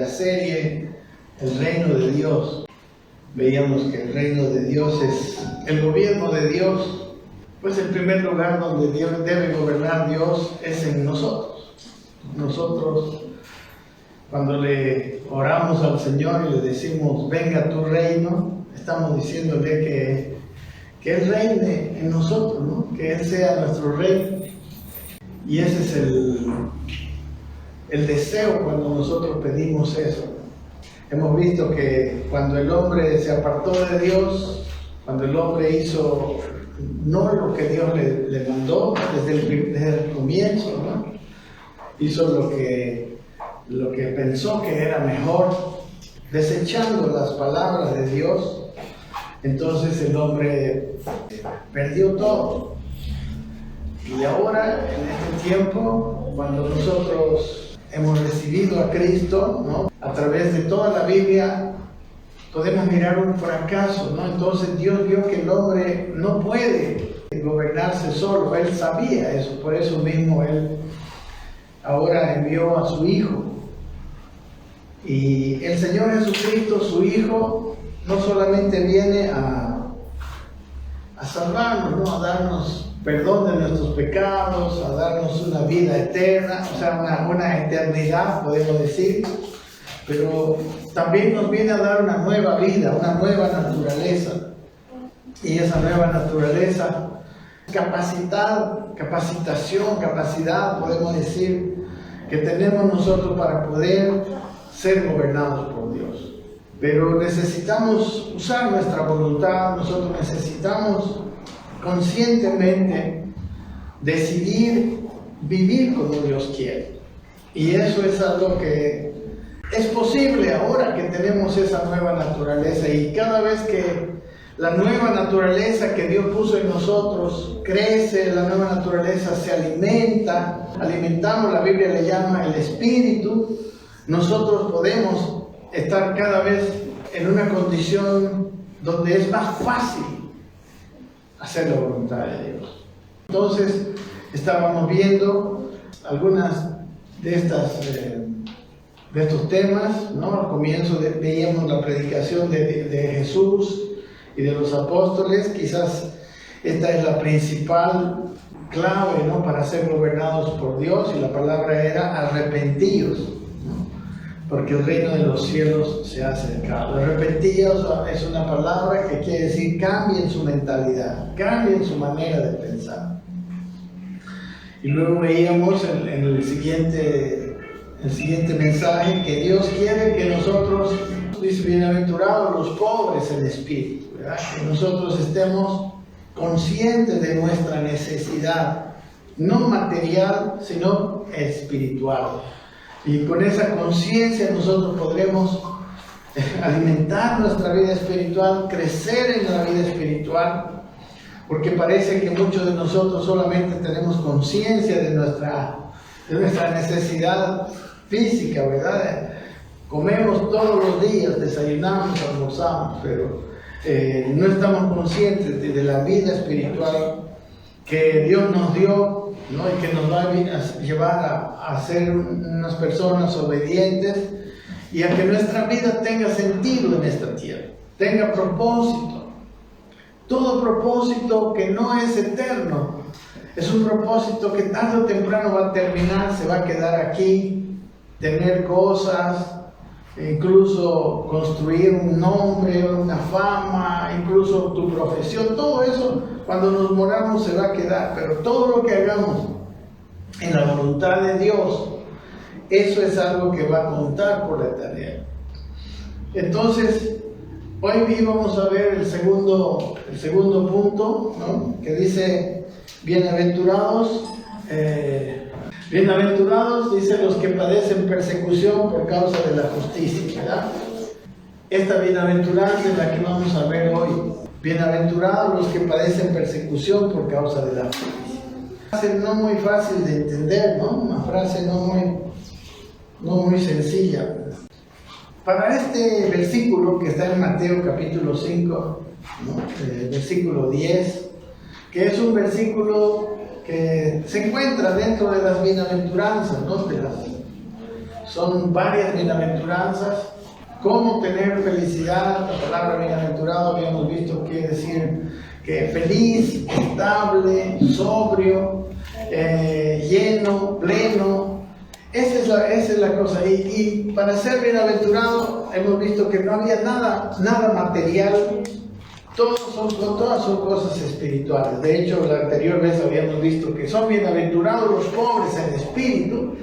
la serie El Reino de Dios. Veíamos que el reino de Dios es el gobierno de Dios. Pues el primer lugar donde debe gobernar Dios es en nosotros. Nosotros, cuando le oramos al Señor y le decimos, venga tu reino, estamos diciéndole que Él reine en nosotros, ¿no? Que Él sea nuestro rey. Y ese es el deseo cuando nosotros pedimos eso. Hemos visto que cuando el hombre se apartó de Dios, cuando el hombre hizo no lo que Dios le mandó desde el comienzo, ¿no? Hizo lo que pensó que era mejor, desechando las palabras de Dios, entonces el hombre perdió todo. Y ahora, en este tiempo, cuando nosotros hemos recibido a Cristo, ¿no? A través de toda la Biblia, podemos mirar un fracaso, ¿no? Entonces Dios vio que el hombre no puede gobernarse solo. Él sabía eso, por eso mismo Él ahora envió a su Hijo. Y el Señor Jesucristo, su Hijo, no solamente viene a salvarnos, ¿no? A darnos perdón de nuestros pecados, a darnos una vida eterna, o sea, una eternidad, podemos decir, pero también nos viene a dar una nueva vida, una nueva naturaleza. Y esa nueva naturaleza, capacidad, podemos decir, que tenemos nosotros para poder ser gobernados por Dios. Pero necesitamos usar nuestra voluntad, nosotros necesitamos conscientemente decidir vivir como Dios quiere. Y eso es algo que es posible ahora que tenemos esa nueva naturaleza. Y cada vez que la nueva naturaleza que Dios puso en nosotros crece, la nueva naturaleza se alimentamos, la Biblia le llama el Espíritu, nosotros podemos estar cada vez en una condición donde es más fácil hacer la voluntad de Dios. Entonces, estábamos viendo algunas de estos temas, ¿no? Al comienzo veíamos la predicación de Jesús y de los apóstoles. Quizás esta es la principal clave, ¿no? Para ser gobernados por Dios, y la palabra era arrepentidos, ¿no? Porque el reino de los cielos se ha acercado. Arrepentidos es una palabra que quiere decir cambien su mentalidad, cambien su manera de pensar. Y luego veíamos en el siguiente mensaje que Dios quiere que nosotros, dice, bienaventurados los pobres en espíritu, ¿verdad? Que nosotros estemos conscientes de nuestra necesidad, no material, sino espiritual. Y con esa conciencia nosotros podremos alimentar nuestra vida espiritual, crecer en la vida espiritual, porque parece que muchos de nosotros solamente tenemos conciencia de nuestra necesidad física, ¿verdad? Comemos todos los días, desayunamos, almorzamos, pero no estamos conscientes de la vida espiritual que Dios nos dio, ¿no? Y que nos va a llevar a ser unas personas obedientes y a que nuestra vida tenga sentido en esta tierra, tenga propósito. Todo propósito que no es eterno es un propósito que tarde o temprano va a terminar, se va a quedar aquí, tener cosas, incluso construir un nombre, una fama, incluso tu profesión. Todo eso cuando nos moramos se va a quedar, pero todo lo que hagamos en la voluntad de Dios, eso es algo que va a contar por la eternidad. Entonces, hoy vamos a ver el segundo punto, ¿no? Que dice, bienaventurados, dice, los que padecen persecución por causa de la justicia, ¿verdad? Esta bienaventuranza es la que vamos a ver hoy. Bienaventurados los que padecen persecución por causa de la justicia. Una frase no muy fácil de entender, ¿no? Una frase no muy sencilla. Para este versículo que está en Mateo capítulo 5, ¿no? Versículo 10, que es un versículo que se encuentra dentro de las bienaventuranzas, ¿no? son varias bienaventuranzas. ¿Cómo tener felicidad? La palabra bienaventurado habíamos visto que quiere decir que feliz, estable, sobrio, lleno, pleno. Esa es la cosa. Y para ser bienaventurado hemos visto que no había nada material. Todas son cosas espirituales. De hecho, la anterior vez habíamos visto que son bienaventurados los pobres en espíritu,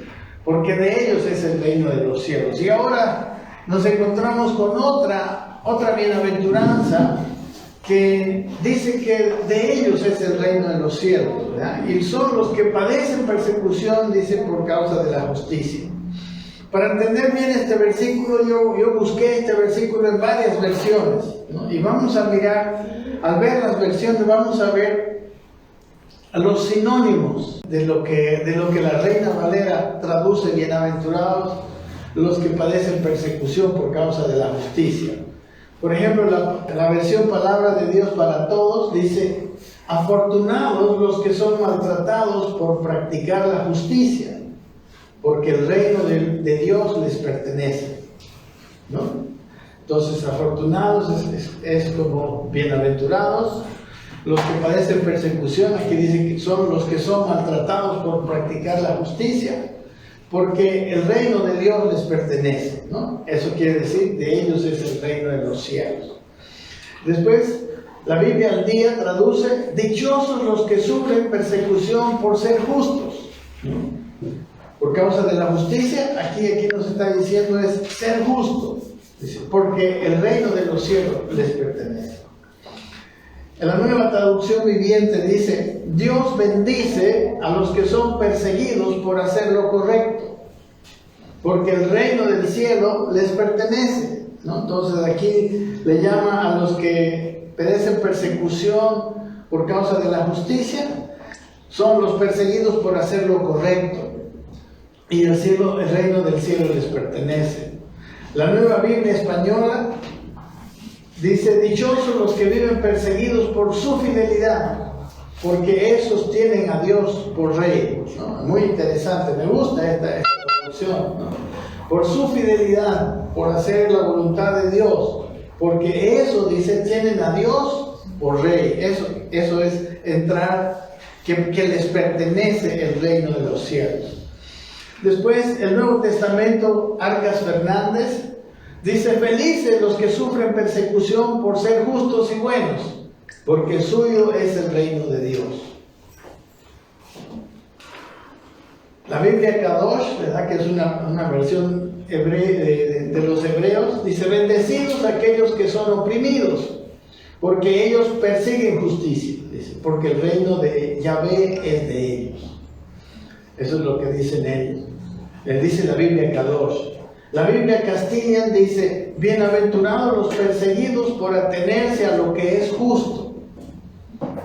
porque de ellos es el reino de los cielos. Y ahora nos encontramos con otra bienaventuranza que dice que de ellos es el reino de los cielos, ¿verdad? Y son los que padecen persecución, dice, por causa de la justicia. Para entender bien este versículo, yo busqué este versículo en varias versiones, ¿no? Y vamos a mirar, al ver las versiones, vamos a ver los sinónimos de lo que la Reina Valera traduce: bienaventurados los que padecen persecución por causa de la justicia. Por ejemplo, la versión Palabra de Dios para Todos dice: afortunados los que son maltratados por practicar la justicia, porque el reino de Dios les pertenece, ¿no? Entonces, afortunados es como bienaventurados. Los que padecen persecución, aquí dice que son los que son maltratados por practicar la justicia, porque el reino de Dios les pertenece, ¿no? Eso quiere decir, de ellos es el reino de los cielos. Después, la Biblia al Día traduce: dichosos los que sufren persecución por ser justos, ¿no? Por causa de la justicia, aquí nos está diciendo es ser justo, dice, porque el reino de los cielos les pertenece. En la Nueva Traducción Viviente dice: Dios bendice a los que son perseguidos por hacer lo correcto, porque el reino del cielo les pertenece, ¿no? Entonces aquí le llama a los que padecen persecución por causa de la justicia, son los perseguidos por hacer lo correcto, y el reino del cielo les pertenece. La Nueva Biblia Española dice: dichosos los que viven perseguidos por su fidelidad, porque esos tienen a Dios por rey, ¿no? Muy interesante, me gusta esta traducción, ¿no? Por su fidelidad, por hacer la voluntad de Dios, porque eso, dice, tienen a Dios por rey. Eso es entrar, que les pertenece el reino de los cielos. Después, el Nuevo Testamento, Arcas Fernández, dice: felices los que sufren persecución por ser justos y buenos, porque suyo es el reino de Dios. La Biblia Kadosh, ¿verdad?, que es una versión de los hebreos, dice: bendecidos aquellos que son oprimidos, porque ellos persiguen justicia, dice, porque el reino de Yahvé es de ellos. Eso es lo que dicen ellos. Les dice la Biblia Kadosh. La Biblia Castilla dice: bienaventurados los perseguidos por atenerse a lo que es justo,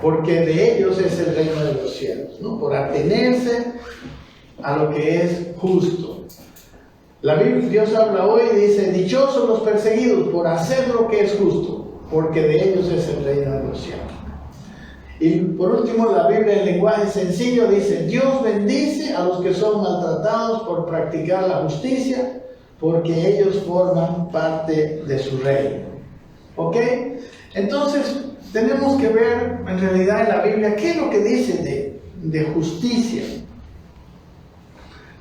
porque de ellos es el reino de los cielos, ¿no? Por atenerse a lo que es justo. La Biblia, Dios habla hoy y dice: dichosos los perseguidos por hacer lo que es justo, porque de ellos es el reino de los cielos. Y por último, la Biblia en lenguaje sencillo dice: Dios bendice a los que son maltratados por practicar la justicia, porque ellos forman parte de su reino. ¿Ok? Entonces, tenemos que ver en realidad en la Biblia qué es lo que dice de justicia.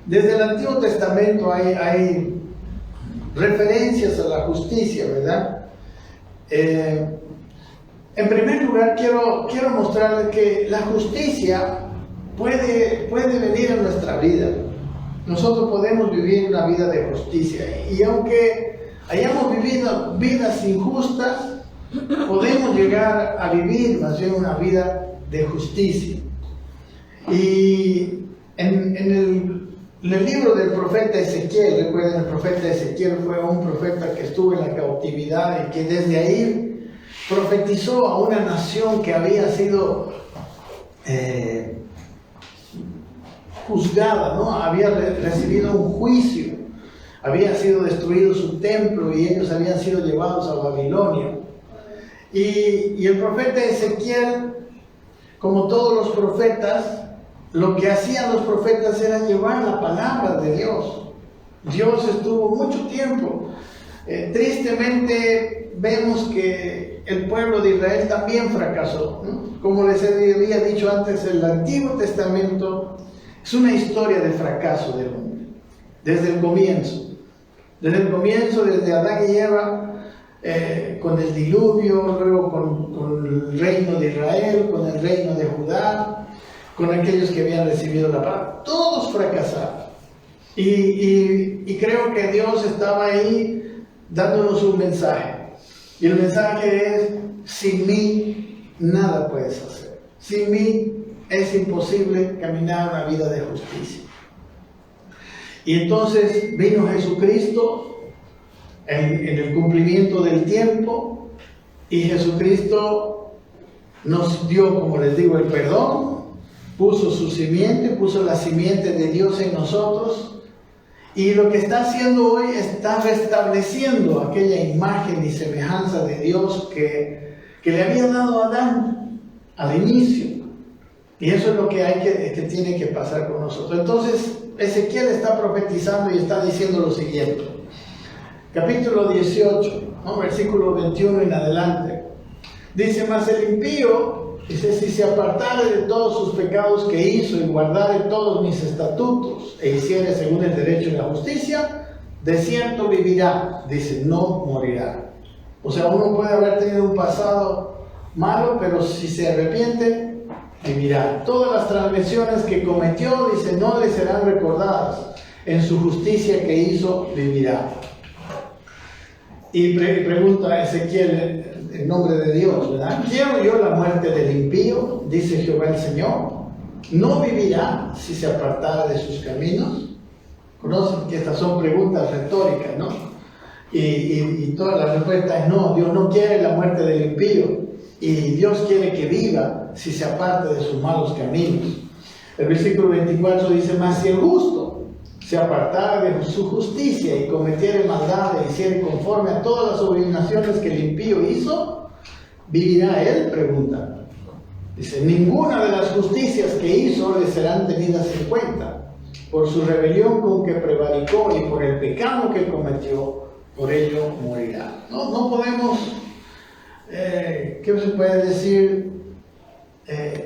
Desde el Antiguo Testamento hay referencias a la justicia, ¿verdad? En primer lugar, quiero mostrarles que la justicia puede venir en nuestra vida. Nosotros podemos vivir una vida de justicia, y aunque hayamos vivido vidas injustas, podemos llegar a vivir más bien una vida de justicia. Y en el libro del profeta Ezequiel, recuerden, el profeta Ezequiel fue un profeta que estuvo en la cautividad y que desde ahí profetizó a una nación que había sido juzgada, ¿no? Había recibido un juicio, había sido destruido su templo y ellos habían sido llevados a Babilonia. Y el profeta Ezequiel, como todos los profetas, lo que hacían los profetas era llevar la palabra de Dios, Dios estuvo mucho tiempo. Tristemente vemos que el pueblo de Israel también fracasó, ¿no? Como les había dicho antes, el Antiguo Testamento es una historia de fracaso del hombre, desde el comienzo. Desde Adán y Eva, con el diluvio, luego con el reino de Israel, con el reino de Judá, con aquellos que habían recibido la palabra, todos fracasaron. Y creo que Dios estaba ahí dándonos un mensaje. Y el mensaje es: sin mí nada puedes hacer. Sin mí es imposible caminar una vida de justicia. Y entonces vino Jesucristo en el cumplimiento del tiempo, y Jesucristo nos dio, como les digo, el perdón, puso su simiente, puso la simiente de Dios en nosotros. Y lo que está haciendo hoy está restableciendo aquella imagen y semejanza de Dios que le había dado a Adán al inicio. Y eso es lo que que tiene que pasar con nosotros. Entonces, Ezequiel está profetizando y está diciendo lo siguiente. Capítulo 18, ¿no? Versículo 21 en adelante. Dice: mas el impío, dice, si se apartare de todos sus pecados que hizo y guardare todos mis estatutos e hiciere según el derecho y la justicia, de cierto vivirá, dice, no morirá. O sea, uno puede haber tenido un pasado malo, pero si se arrepiente, vivirá. Todas las transgresiones que cometió, dice, no le serán recordadas. En su justicia que hizo, vivirá. Y pregunta a Ezequiel en nombre de Dios, ¿verdad? ¿Quiero yo la muerte del impío? Dice Jehová el Señor. ¿No vivirá si se apartara de sus caminos? Conocen que estas son preguntas retóricas, ¿no? Y toda la respuesta es no. Dios no quiere la muerte del impío, y Dios quiere que viva si se aparte de sus malos caminos. El versículo 24 dice: mas si el justo se apartara de su justicia y cometiere maldad e hiciere conforme a todas las abominaciones que el impío hizo, ¿vivirá él? Pregunta. Dice: ninguna de las justicias que hizo le serán tenidas en cuenta. Por su rebelión con que prevaricó y por el pecado que cometió, por ello morirá. No podemos, ¿qué se puede decir?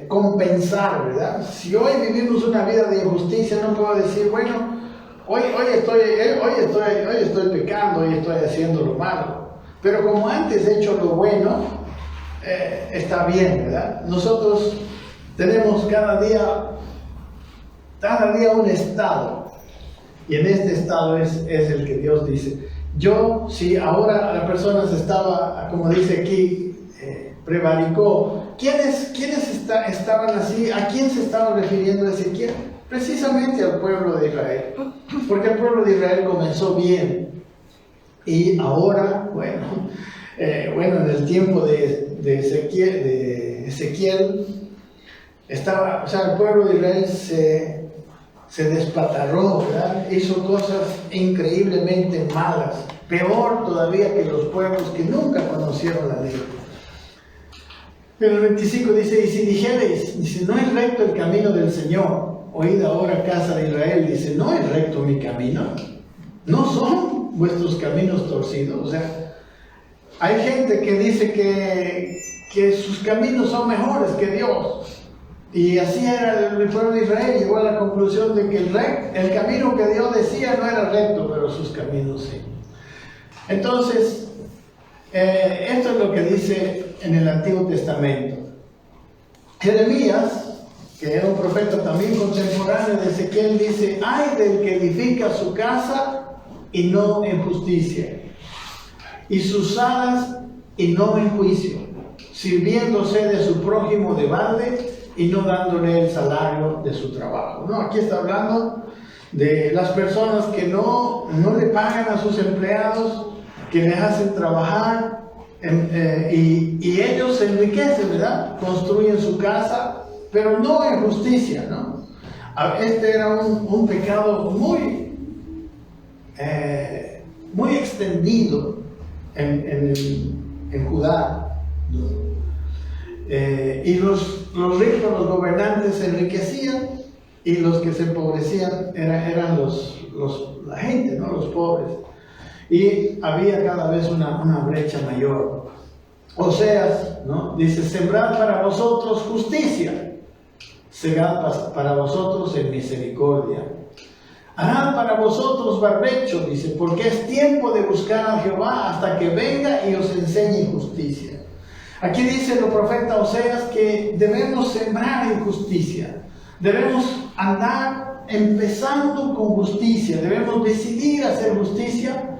Compensar, ¿verdad? Si hoy vivimos una vida de injusticia, no puedo decir, bueno, hoy estoy pecando, hoy estoy haciendo lo malo, pero como antes he hecho lo bueno, está bien, ¿verdad? Nosotros tenemos cada día un estado, y en este estado es el que Dios dice. Si ahora la persona se estaba, como dice aquí, prevaricó, ¿quiénes estaban así? ¿A quién se estaba refiriendo Ezequiel? Precisamente al pueblo de Israel, porque el pueblo de Israel comenzó bien, y ahora, en el tiempo de Ezequiel, el pueblo de Israel se despatarró, ¿verdad? Hizo cosas increíblemente malas, peor todavía que los pueblos que nunca conocieron la ley. Pero el 25 dice: y si dijereis, dice, no es recto el camino del Señor, oíd ahora, casa de Israel, dice, ¿no es recto mi camino? ¿No son vuestros caminos torcidos? O sea, hay gente que dice que sus caminos son mejores que Dios. Y así era el pueblo de Israel. Llegó a la conclusión de que el camino que Dios decía no era recto, pero sus caminos sí. Entonces, esto es lo que dice en el Antiguo Testamento. Jeremías, que era un profeta también contemporáneo de Ezequiel, dice: ay del que edifica su casa y no en justicia, y sus salas y no en juicio, sirviéndose de su prójimo de balde y no dándole el salario de su trabajo. No, aquí está hablando de las personas que no le pagan a sus empleados, que les hacen trabajar, y ellos se enriquecen, ¿verdad? Construyen su casa, pero no en justicia, ¿no? Este era un pecado muy extendido en Judá, ¿no? Y los ricos, los gobernantes se enriquecían, y los que se empobrecían eran la gente, ¿no? Los pobres. Y había cada vez una brecha mayor. Oseas, ¿no? Dice, sembrad para vosotros justicia, segad para vosotros en misericordia. Harán para vosotros barbecho, dice, porque es tiempo de buscar a Jehová hasta que venga y os enseñe justicia. Aquí dice el profeta Oseas que debemos sembrar en justicia, debemos andar empezando con justicia, debemos decidir hacer justicia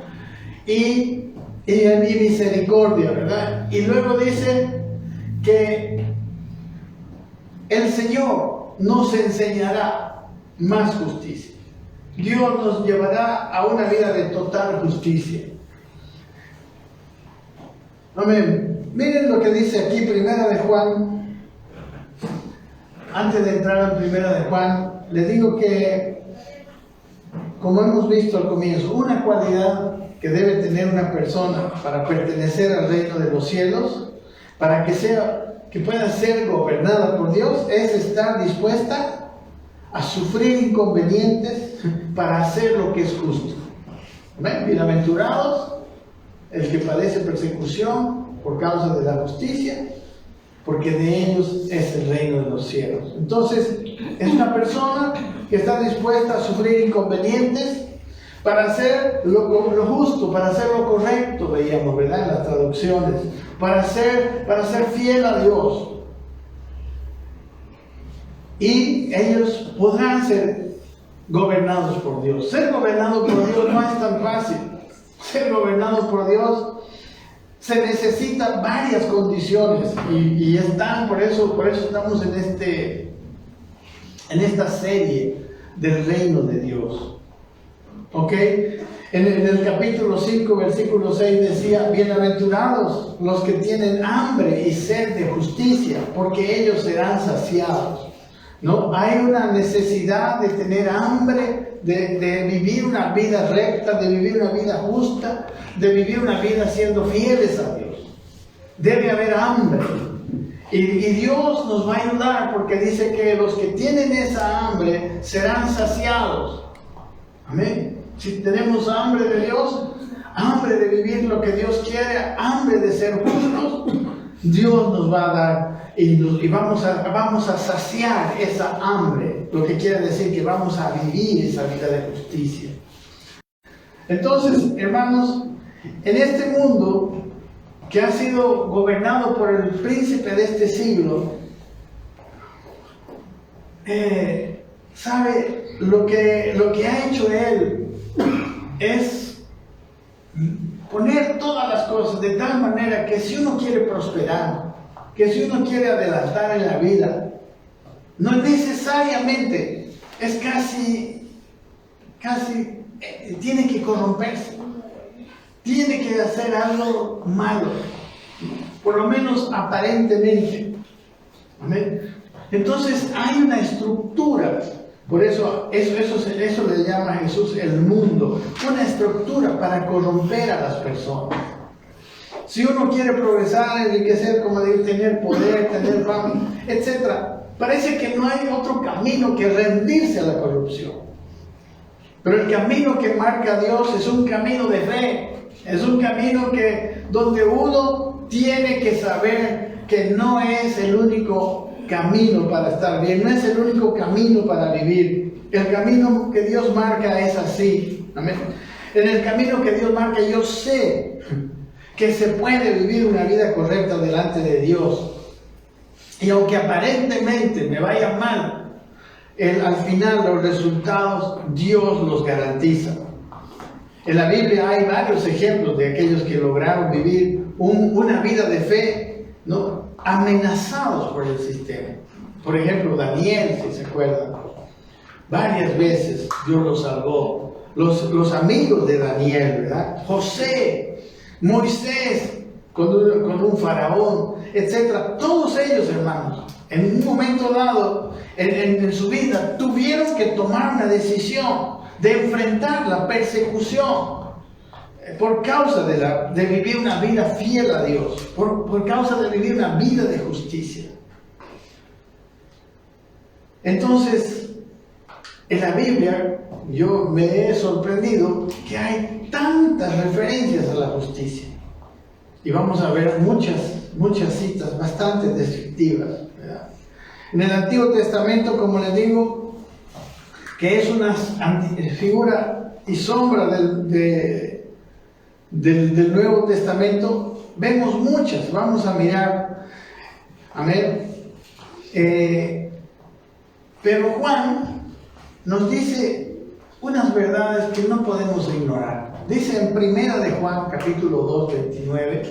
y misericordia, ¿verdad? Y luego dice que el Señor nos enseñará más justicia. Dios nos llevará a una vida de total justicia. Amén. Miren lo que dice aquí, Primera de Juan. Antes de entrar en Primera de Juan, les digo que, como hemos visto al comienzo, una cualidad que debe tener una persona para pertenecer al reino de los cielos, para que pueda ser gobernada por Dios, es estar dispuesta a sufrir inconvenientes para hacer lo que es justo. ¿Ven? Bienaventurados el que padece persecución por causa de la justicia, porque de ellos es el reino de los cielos. Entonces, es una persona que está dispuesta a sufrir inconvenientes para hacer lo justo, para hacer lo correcto, veíamos, ¿verdad?, en las traducciones, para ser fiel a Dios. Y ellos podrán ser gobernados por Dios. Ser gobernado por Dios no es tan fácil. Ser gobernado por Dios se necesitan varias condiciones y están, por eso estamos en esta serie del reino de Dios. ¿Ok? En el capítulo 5, versículo 6 decía, bienaventurados los que tienen hambre y sed de justicia, porque ellos serán saciados. ¿No? Hay una necesidad de tener hambre, de vivir una vida recta, de vivir una vida justa, de vivir una vida siendo fieles a Dios. Debe haber hambre. Y Dios nos va a ayudar porque dice que los que tienen esa hambre serán saciados. Amén. Si tenemos hambre de Dios, hambre de vivir lo que Dios quiere, hambre de ser justos, Dios nos va a dar y vamos a saciar esa hambre, lo que quiere decir que vamos a vivir esa vida de justicia. Entonces, hermanos, en este mundo que ha sido gobernado por el príncipe de este siglo, ¿sabe? Lo que ha hecho él es poner todas las cosas de tal manera que si uno quiere prosperar, que si uno quiere adelantar en la vida, no necesariamente es casi tiene que corromperse, tiene que hacer algo malo, por lo menos aparentemente. ¿Amén? Entonces hay una estructura, por eso le llama a Jesús el mundo, una estructura para corromper a las personas. Si uno quiere progresar, enriquecer, como digo, tener poder, tener fama, etc., parece que no hay otro camino que rendirse a la corrupción. Pero el camino que marca Dios es un camino de fe, es un camino donde uno tiene que saber que no es el único camino para estar bien, no es el único camino para vivir. El camino que Dios marca es así. Amén. En el camino que Dios marca yo sé que se puede vivir una vida correcta delante de Dios. Y aunque aparentemente me vaya mal, al final los resultados Dios los garantiza. En la Biblia hay varios ejemplos de aquellos que lograron vivir una vida de fe, ¿no?, amenazados por el sistema. Por ejemplo, Daniel, si se acuerdan, varias veces Dios lo salvó. Los amigos de Daniel, ¿verdad? José, Moisés, con un faraón, etc. Todos ellos, hermanos, en un momento dado en su vida tuvieron que tomar una decisión de enfrentar la persecución por causa de vivir una vida fiel a Dios, por causa de vivir una vida de justicia. Entonces, en la Biblia yo me he sorprendido que hay tantas referencias a la justicia. Y vamos a ver muchas citas bastante descriptivas, ¿verdad? En el Antiguo Testamento, como les digo, que es una figura y sombra del Nuevo Testamento, vemos muchas. Vamos a mirar. Amén. Pero Juan nos dice unas verdades que no podemos ignorar. Dice en Primera de Juan, capítulo 2, 29,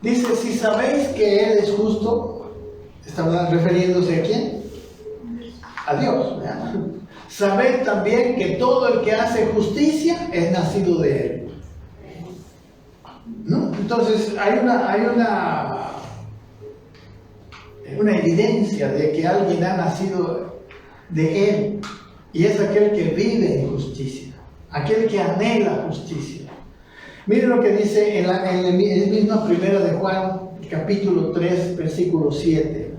dice: si sabéis que Él es justo, está refiriéndose ¿a quién? A Dios, ¿verdad? Sabed también que todo el que hace justicia es nacido de Él, ¿no? Entonces hay una evidencia de que alguien ha nacido de Él, y es aquel que vive en justicia, aquel que anhela justicia. Miren lo que dice en la misma Primera de Juan, capítulo 3, versículo 7.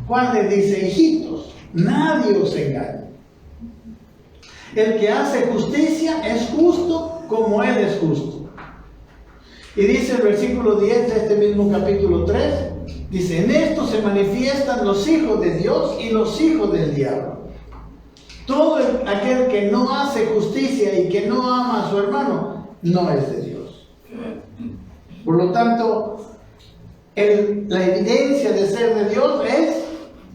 Juan le dice: hijitos, nadie os engañe. El que hace justicia es justo como Él es justo. Y dice el versículo 10 de este mismo capítulo 3, dice: en esto se manifiestan los hijos de Dios y los hijos del diablo. Todo aquel que no hace justicia y que no ama a su hermano, no es de Dios. Por lo tanto, la evidencia de ser de Dios es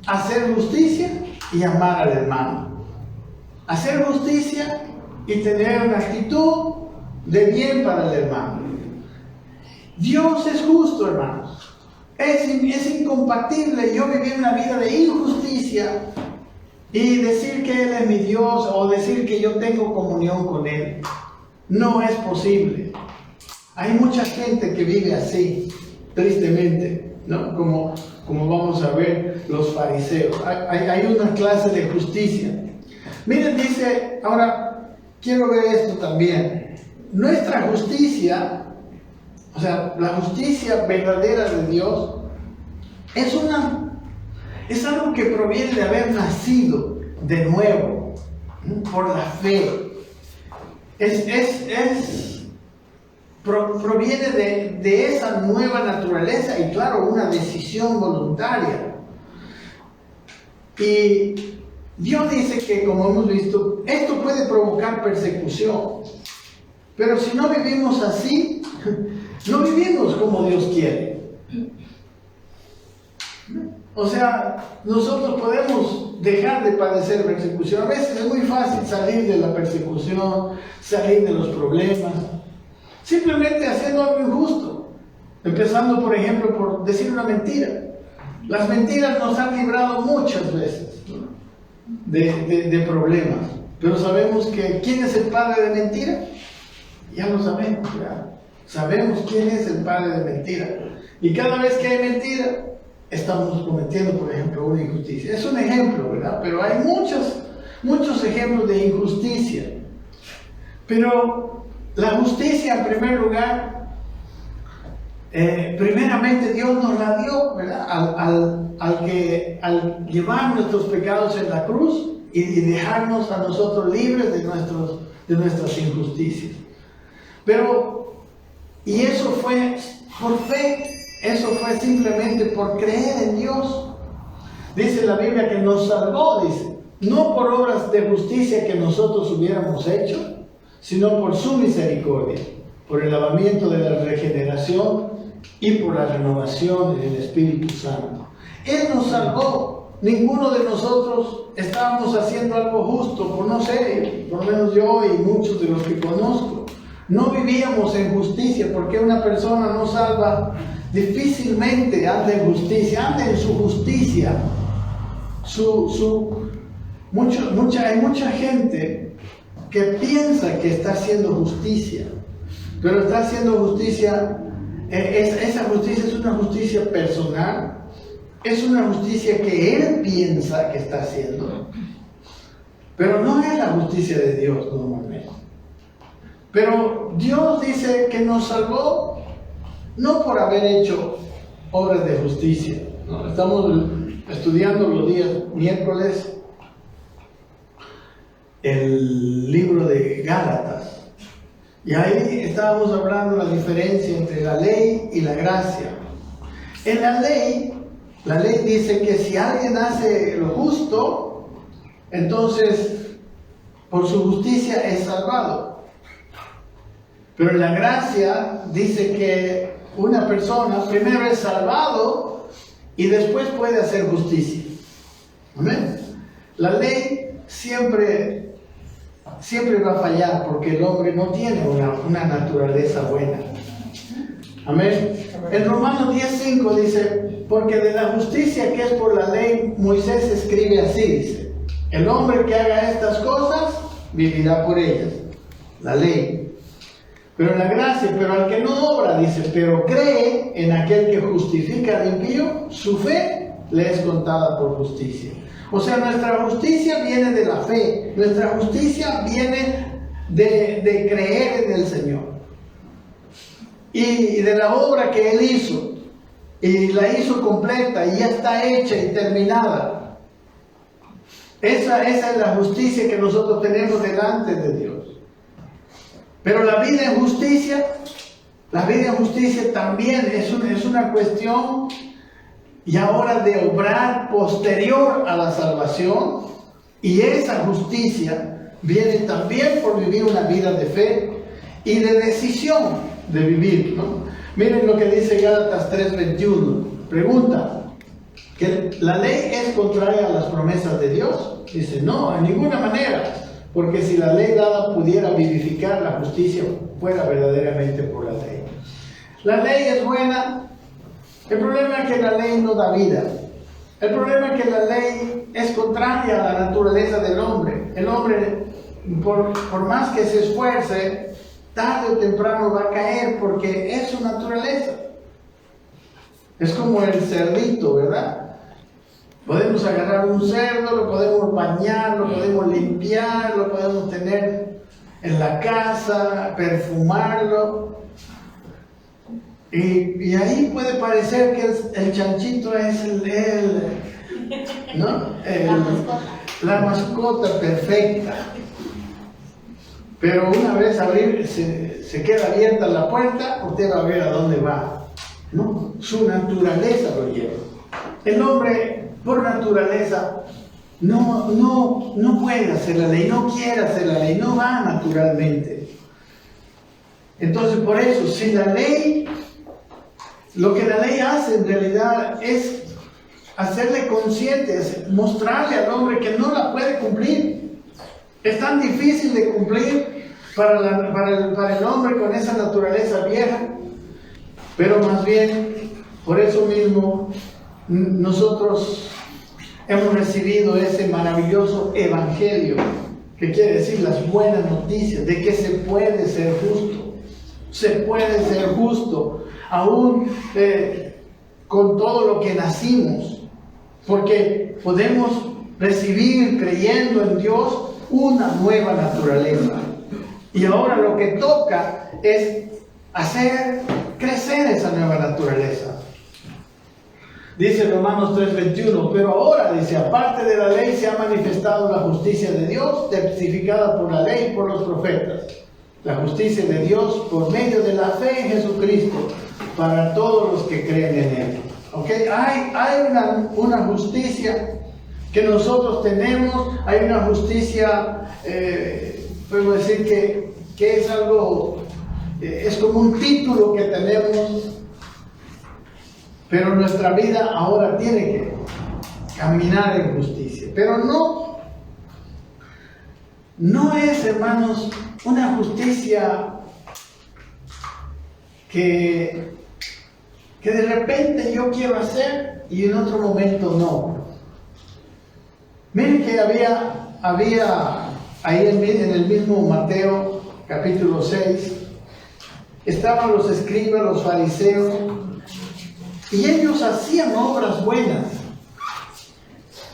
hacer justicia y amar al hermano. Hacer justicia y tener una actitud de bien para el hermano. Dios es justo, hermanos. Es incompatible yo vivir una vida de injusticia y decir que Él es mi Dios, o decir que yo tengo comunión con Él. No es posible. Hay mucha gente que vive así, tristemente, ¿no? Como vamos a ver los fariseos. Hay una clase de justicia. Miren, dice, ahora quiero ver esto también. Nuestra justicia, o sea, la justicia verdadera de Dios, es algo que proviene de haber nacido de nuevo, ¿no? Por la fe. Proviene de esa nueva naturaleza y, claro, una decisión voluntaria. Y Dios dice que, como hemos visto, esto puede provocar persecución. Pero si no vivimos así, no vivimos como Dios quiere. O sea, nosotros podemos dejar de padecer persecución. A veces es muy fácil salir de la persecución, salir de los problemas, simplemente haciendo algo injusto. Empezando, por ejemplo, por decir una mentira. Las mentiras nos han librado muchas veces, ¿no? de problemas. Pero sabemos que ¿quién es el padre de mentira? Ya lo sabemos, ¿verdad? Sabemos quién es el padre de mentira. Y cada vez que hay mentira, estamos cometiendo, por ejemplo, una injusticia. Es un ejemplo, ¿verdad? Pero hay muchos ejemplos de injusticia. Pero la justicia, en primer lugar, primeramente Dios nos la dio, ¿verdad? Al llevar nuestros pecados en la cruz y dejarnos a nosotros libres de nuestras injusticias. Y eso fue por fe. Eso fue simplemente por creer en Dios. Dice la Biblia que nos salvó, dice, no por obras de justicia que nosotros hubiéramos hecho, sino por su misericordia, por el lavamiento de la regeneración y por la renovación del Espíritu Santo. Él nos salvó. Ninguno de nosotros estábamos haciendo algo justo, por no sé, por lo menos yo y muchos de los que conozco. No vivíamos en justicia, porque una persona no salva difícilmente anda en justicia, anda en su justicia. Hay mucha gente que piensa que está haciendo justicia, pero está haciendo justicia. Esa justicia es una justicia personal, es una justicia que él piensa que está haciendo, pero no es la justicia de Dios normalmente. Pero Dios dice que nos salvó no por haber hecho obras de justicia, ¿no? Estamos estudiando los días miércoles el libro de Gálatas. Y ahí estábamos hablando de la diferencia entre la ley y la gracia. En la ley dice que si alguien hace lo justo, entonces por su justicia es salvado. Pero en la gracia dice que una persona primero es salvado y después puede hacer justicia. ¿Amén? La ley siempre va a fallar porque el hombre no tiene una naturaleza buena. Amén. En Romanos 10:5 dice, porque de la justicia que es por la ley, Moisés escribe así, dice, el hombre que haga estas cosas, vivirá por ellas. La ley. Pero en la gracia, pero al que no obra, dice, pero cree en aquel que justifica al impío, su fe le es contada por justicia. O sea, nuestra justicia viene de la fe, nuestra justicia viene de creer en el Señor. Y de la obra que Él hizo, y la hizo completa, y ya está hecha y terminada. Esa es la justicia que nosotros tenemos delante de Dios. Pero la vida en justicia también es una cuestión y ahora de obrar posterior a la salvación, y esa justicia viene también por vivir una vida de fe y de decisión de vivir, ¿no? Miren lo que dice Gálatas 3:21. Pregunta, ¿que la ley es contraria a las promesas de Dios? Dice, no, en ninguna manera, porque si la ley dada pudiera vivificar, la justicia fuera verdaderamente por la ley. La ley es buena. El problema es que la ley no da vida. El problema es que la ley es contraria a la naturaleza del hombre. El hombre, por más que se esfuerce, tarde o temprano va a caer porque es su naturaleza. Es como el cerdito, ¿verdad? Podemos agarrar un cerdo, lo podemos bañar, lo podemos limpiar, lo podemos tener en la casa, perfumarlo. Y ahí puede parecer que el chanchito es la mascota perfecta. Pero una vez se queda abierta la puerta, usted va a ver a dónde va, ¿no? Su naturaleza lo lleva. El hombre, por naturaleza, no puede hacer la ley, no quiere hacer la ley, no va naturalmente. Entonces, por eso, si la ley, lo que la ley hace en realidad es hacerle consciente, es mostrarle al hombre que no la puede cumplir. Es tan difícil de cumplir para el hombre con esa naturaleza vieja, pero más bien, por eso mismo, nosotros hemos recibido ese maravilloso evangelio, que quiere decir las buenas noticias de que se puede ser justo. Se puede ser justo, aún con todo lo que nacimos, porque podemos recibir, creyendo en Dios, una nueva naturaleza. Y ahora lo que toca es hacer crecer esa nueva naturaleza. Dice Romanos 3:21, pero ahora, dice, aparte de la ley se ha manifestado la justicia de Dios, testificada por la ley y por los profetas. La justicia de Dios por medio de la fe en Jesucristo para todos los que creen en Él. ¿Okay? Hay una justicia que nosotros tenemos, hay una justicia, podemos decir que es algo, es como un título que tenemos, pero nuestra vida ahora tiene que caminar en justicia. Pero no es, hermanos, una justicia que de repente yo quiero hacer y en otro momento no. Miren que había ahí en el mismo Mateo capítulo 6, estaban los escribas, los fariseos, y ellos hacían obras buenas.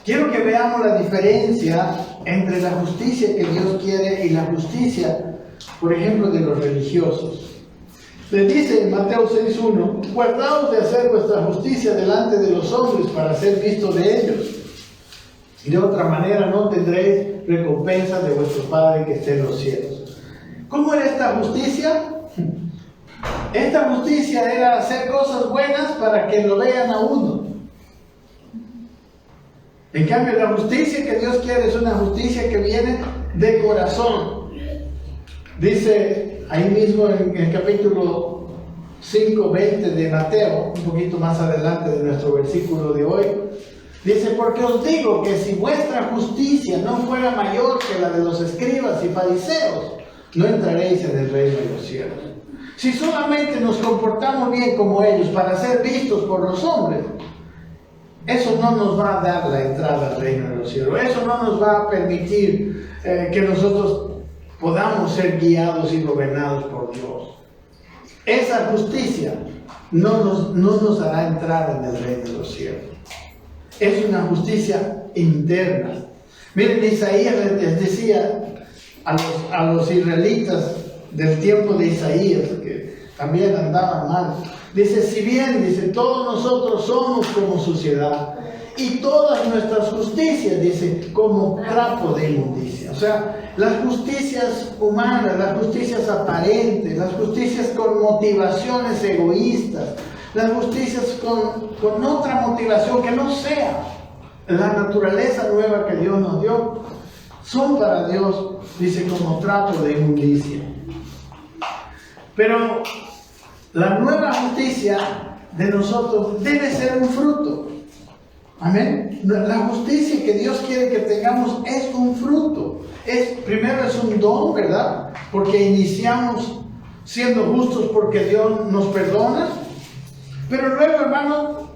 Quiero que veamos la diferencia entre la justicia que Dios quiere y la justicia, por ejemplo, de los religiosos. Les dice en Mateo 6:1, guardaos de hacer vuestra justicia delante de los hombres para ser visto de ellos. De otra manera no tendréis recompensa de vuestro Padre que está en los cielos. ¿Cómo era esta justicia? Esta justicia era hacer cosas buenas para que lo vean a uno. En cambio, la justicia que Dios quiere es una justicia que viene de corazón. Dice ahí mismo en el capítulo 5:20 de Mateo, un poquito más adelante de nuestro versículo de hoy, dice: porque os digo que si vuestra justicia no fuera mayor que la de los escribas y fariseos, no entraréis en el reino de los cielos. Si solamente nos comportamos bien como ellos para ser vistos por los hombres, eso no nos va a dar la entrada al reino de los cielos. Eso no nos va a permitir que nosotros podamos ser guiados y gobernados por Dios. Esa justicia no nos hará entrar en el reino de los cielos. Es una justicia interna. Miren, Isaías les decía a los israelitas del tiempo de Isaías, que también andaban mal. Dice: si bien, dice, todos nosotros somos como suciedad, y todas nuestras justicias, dice, como trapo de inmundicia. O sea, las justicias humanas, las justicias aparentes, las justicias con motivaciones egoístas, las justicias con otra motivación que no sea la naturaleza nueva que Dios nos dio, son para Dios, dice, como trapo de inmundicia. Pero la nueva justicia de nosotros debe ser un fruto. Amén. La justicia que Dios quiere que tengamos es un fruto. Primero es un don, ¿verdad? Porque iniciamos siendo justos porque Dios nos perdona. Pero luego, hermano,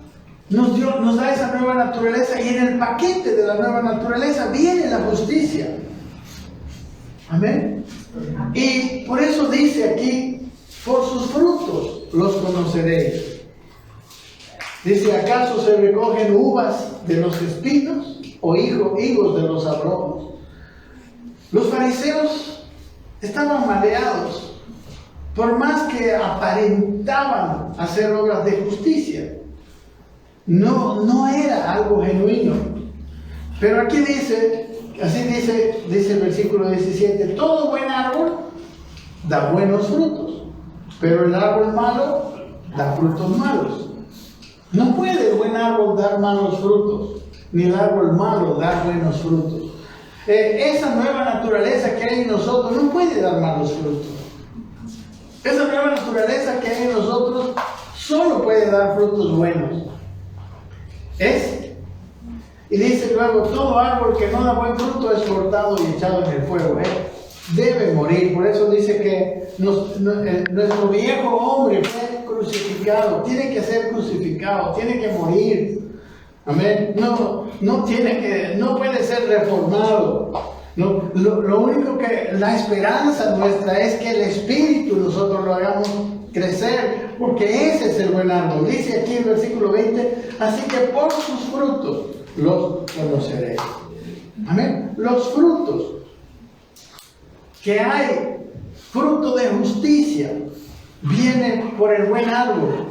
nos da esa nueva naturaleza, y en el paquete de la nueva naturaleza viene la justicia. Amén. Y por eso dice aquí: por sus frutos los conoceréis. Dice: ¿acaso se recogen uvas de los espinos o higos de los abrojos? Los fariseos estaban maleados, por más que aparentaban hacer obras de justicia. No era algo genuino. Pero aquí dice, así dice el versículo 17: todo buen árbol da buenos frutos, pero el árbol malo da frutos malos. No puede el buen árbol dar malos frutos, ni el árbol malo dar buenos frutos. Esa nueva naturaleza que hay en nosotros no puede dar malos frutos. Esa nueva naturaleza que hay en nosotros solo puede dar frutos buenos. Y dice luego: todo árbol que no da buen fruto es cortado y echado en el fuego. Debe morir. Por eso dice que nuestro viejo hombre fue crucificado, tiene que ser crucificado, tiene que morir. Amén. No puede ser reformado. Lo único que la esperanza nuestra es que el Espíritu nosotros lo hagamos crecer, porque ese es el buen árbol. Dice aquí en el versículo 20: así que por sus frutos los conoceréis. Amén. Los frutos que hay, fruto de justicia, viene por el buen árbol.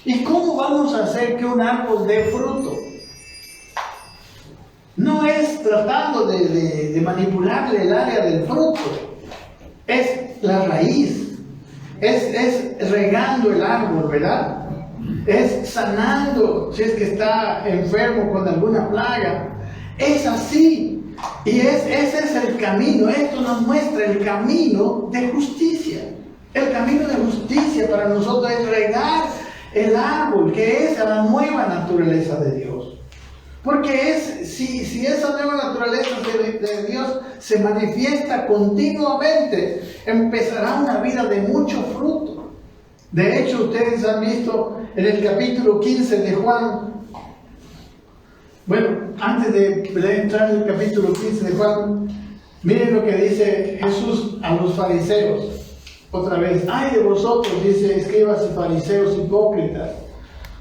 ¿Y cómo vamos a hacer que un árbol dé fruto? No es tratando de manipularle el área del fruto, es la raíz, es regando el árbol, ¿verdad? Es sanando si es que está enfermo con alguna plaga. Es así. Y ese es el camino. Esto nos muestra el camino de justicia. El camino de justicia para nosotros es regar el árbol, que es la nueva naturaleza de Dios. Porque si esa nueva naturaleza de Dios se manifiesta continuamente, empezará una vida de mucho fruto. De hecho, ustedes han visto en el capítulo 15 de Juan. Bueno, antes de entrar en el capítulo 15 de Juan, miren lo que dice Jesús a los fariseos. Otra vez: ay de vosotros, dice, escribas y fariseos hipócritas,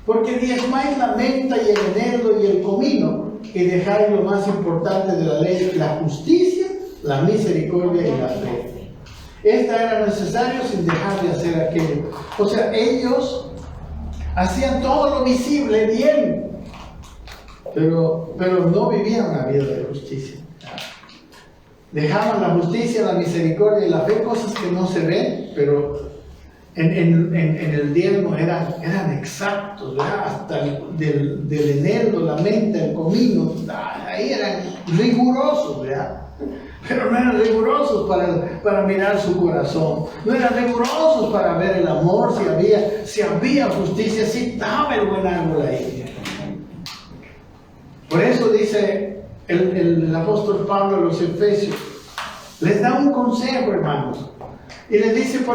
porque diezmáis la menta y el eneldo y el comino, y dejáis lo más importante de la ley, la justicia, la misericordia y la fe. Esta era necesario sin dejar de hacer aquello. O sea, ellos hacían todo lo visible bien, pero no vivían una vida de justicia. dejaban la justicia, la misericordia y la fe, cosas que no se ven, pero en el diezmo eran exactos, ¿verdad? Hasta del eneldo, la menta, el comino, ahí eran rigurosos, ¿verdad? Pero no eran rigurosos para mirar su corazón, no eran rigurosos para ver el amor, si había justicia, si estaba el buen árbol ahí. Por eso dice el apóstol Pablo a los Efesios, les da un consejo, hermanos, y les dice no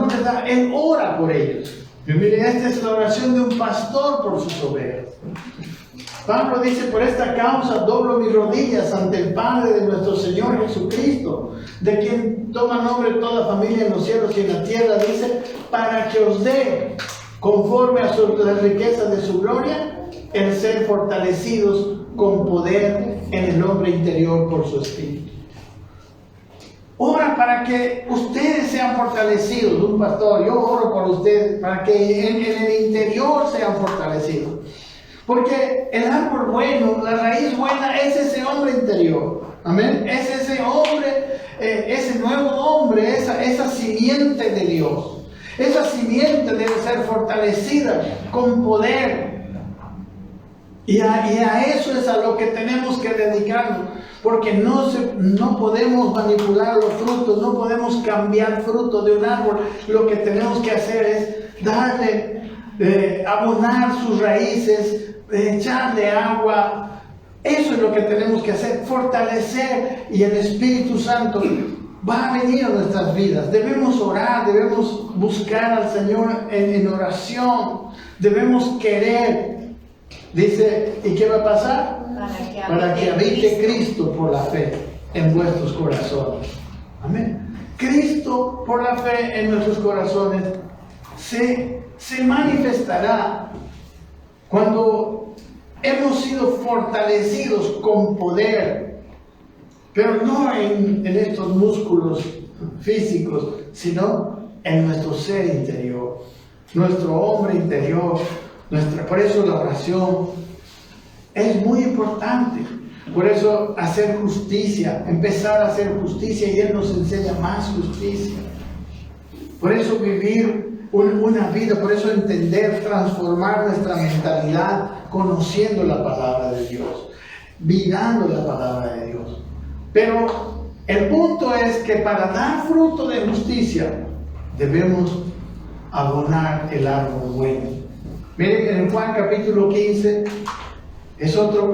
les da, él ora por ellos. Y miren, esta es la oración de un pastor por sus ovejas. Pablo dice, por esta causa doblo mis rodillas ante el Padre de nuestro Señor Jesucristo, de quien toma nombre toda familia en los cielos y en la tierra, dice, para que os dé, conforme a las riquezas de su gloria, el ser fortalecidos con poder en el hombre interior por su espíritu. Ora para que ustedes sean fortalecidos, un pastor, yo oro por ustedes, para que en el interior sean fortalecidos. Porque el árbol bueno, la raíz buena es ese hombre interior. Amén. Es ese hombre, ese nuevo hombre, esa simiente de Dios. Esa simiente debe ser fortalecida con poder. Y a eso es a lo que tenemos que dedicarnos. Porque no podemos manipular los frutos, no podemos cambiar frutos de un árbol. Lo que tenemos que hacer es darle, abonar sus raíces, echarle agua. Eso es lo que tenemos que hacer, fortalecer, y el Espíritu Santo va a venir a nuestras vidas. Debemos orar, debemos buscar al Señor en oración, debemos querer. Dice, ¿y qué va a pasar? Para que habite Cristo por la fe en vuestros corazones. Amén. Cristo por la fe en nuestros corazones se manifestará cuando hemos sido fortalecidos con poder, pero no en estos músculos físicos, sino en nuestro ser interior, nuestro hombre interior. Por eso la oración es muy importante. Por eso hacer justicia, empezar a hacer justicia, y Él nos enseña más justicia. Por eso vivir una vida, por eso entender, transformar nuestra mentalidad, conociendo la palabra de Dios, mirando la palabra de Dios. Pero el punto es que para dar fruto de justicia debemos abonar el árbol bueno. Miren, en Juan capítulo 15 es otro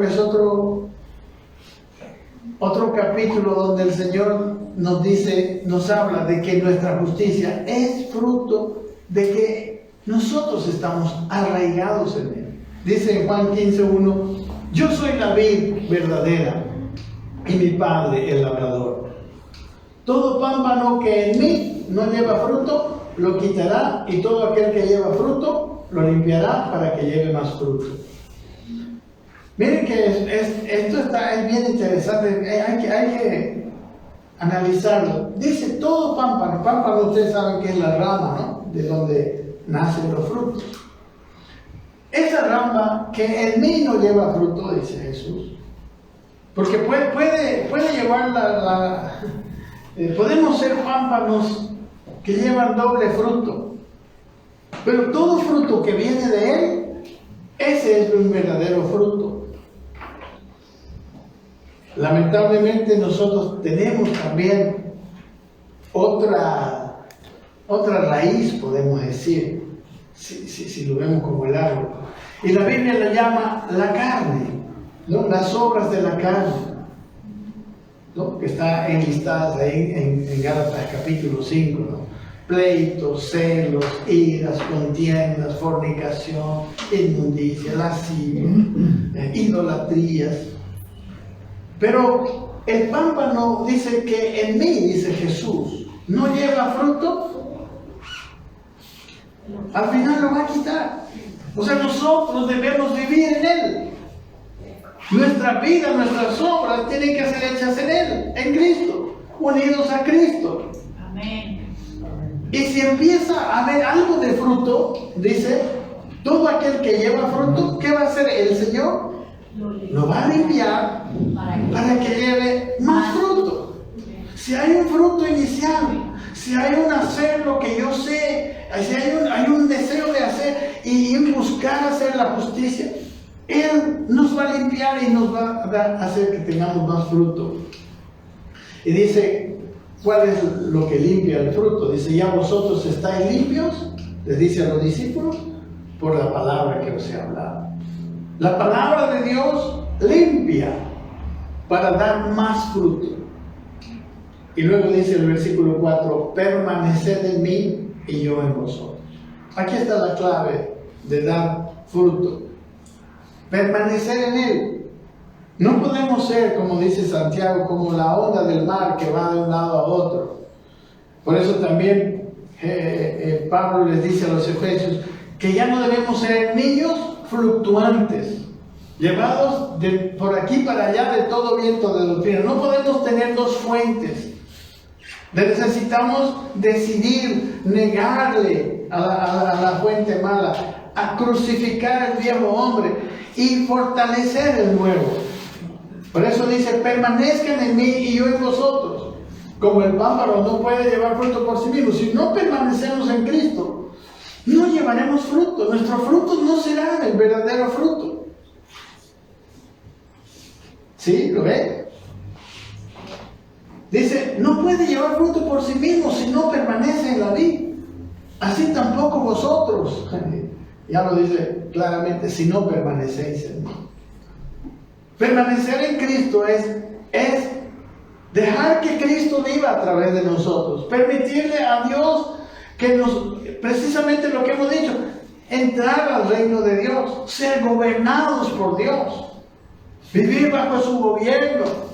capítulo donde el Señor nos dice, nos habla de que nuestra justicia es fruto de que nosotros estamos arraigados en Él. Dice en Juan 15:1, yo soy la vid verdadera y mi Padre el labrador. Todo pámpano que en mí no lleva fruto, lo quitará, y todo aquel que lleva fruto, lo limpiará para que lleve más fruto. Miren que esto es bien interesante, hay que analizarlo. Dice todo pámpano. Pámpano, ustedes saben que es la rama, ¿no?, de donde nacen los frutos. Esa rama que en mí no lleva fruto, dice Jesús, porque puede llevar podemos ser pámpanos que llevan doble fruto. Pero todo fruto que viene de Él, ese es un verdadero fruto. Lamentablemente nosotros tenemos también otra raíz, podemos decir, si lo vemos como el árbol. Y la Biblia la llama la carne, ¿no? Las obras de la carne, ¿no?, que está enlistadas ahí en Gálatas capítulo 5, ¿no? Pleitos, celos, iras, contiendas, fornicación, inmundicia, lascivia, idolatrías. Pero el pámpano dice que en mí, dice Jesús, no lleva fruto, al final lo va a quitar. O sea, nosotros debemos vivir en Él. Nuestra vida, nuestras obras tienen que ser hechas en Él, en Cristo, unidos a Cristo. Amén. Y si empieza a haber algo de fruto, dice, todo aquel que lleva fruto, ¿qué va a hacer el Señor? Lo va a limpiar para que lleve más fruto. Si hay un fruto inicial, si hay un hacer lo que yo sé, si hay un deseo de hacer y buscar hacer la justicia, Él nos va a limpiar y nos va a hacer que tengamos más fruto. Y dice, ¿cuál es lo que limpia el fruto? Dice, ya vosotros estáis limpios, les dice a los discípulos, por la palabra que os he hablado. La palabra de Dios limpia para dar más fruto. Y luego dice el versículo 4, permaneced en mí y yo en vosotros. Aquí está la clave de dar fruto. Permanecer en Él. No podemos ser, como dice Santiago, como la onda del mar que va de un lado a otro. Por eso también Pablo les dice a los efesios que ya no debemos ser niños fluctuantes, llevados por aquí para allá de todo viento de doctrina. No podemos tener dos fuentes. Necesitamos decidir negarle a la fuente mala, a crucificar el viejo hombre y fortalecer el nuevo. Por eso dice, permanezcan en mí y yo en vosotros. Como el pámpano no puede llevar fruto por sí mismo, si no permanecemos en Cristo, no llevaremos fruto. Nuestros frutos no serán el verdadero fruto. ¿Sí? ¿Lo ve? Dice, no puede llevar fruto por sí mismo si no permanece en la vid. Así tampoco vosotros. Ya lo dice claramente, si no permanecéis en mí. Permanecer en Cristo es dejar que Cristo viva a través de nosotros. Permitirle a Dios que precisamente lo que hemos dicho, entrar al reino de Dios, ser gobernados por Dios, vivir bajo su gobierno.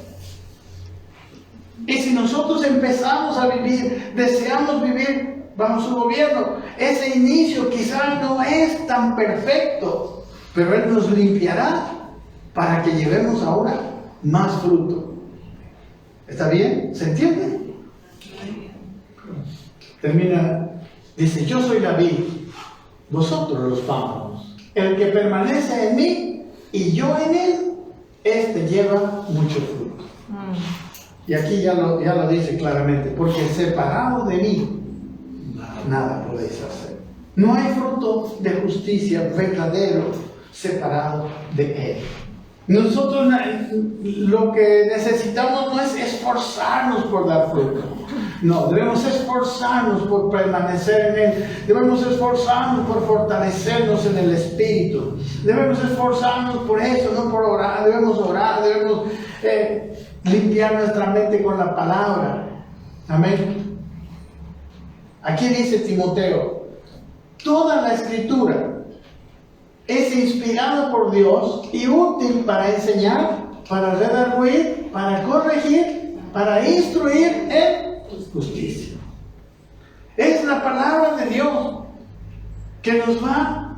Y si nosotros empezamos a vivir, deseamos vivir bajo su gobierno, ese inicio quizás no es tan perfecto, pero Él nos limpiará para que llevemos ahora más fruto. ¿Está bien? ¿Se entiende? Termina, dice, yo soy la vid, vosotros los pámpanos. El que permanece en mí y yo en él, este lleva mucho fruto. Y aquí ya lo dice claramente, porque separado de mí, nada podéis hacer. No hay fruto de justicia verdadero separado de Él. Nosotros lo que necesitamos no es esforzarnos por dar fruto. No, debemos esforzarnos por permanecer en Él. Debemos esforzarnos por fortalecernos en el Espíritu. Debemos esforzarnos por eso, no por orar. Debemos orar, debemos limpiar nuestra mente con la palabra. Amén. Aquí dice Timoteo, toda la Escritura es inspirada por Dios y útil para enseñar, para redarguir, para corregir, para instruir en justicia. Es la palabra de Dios que nos va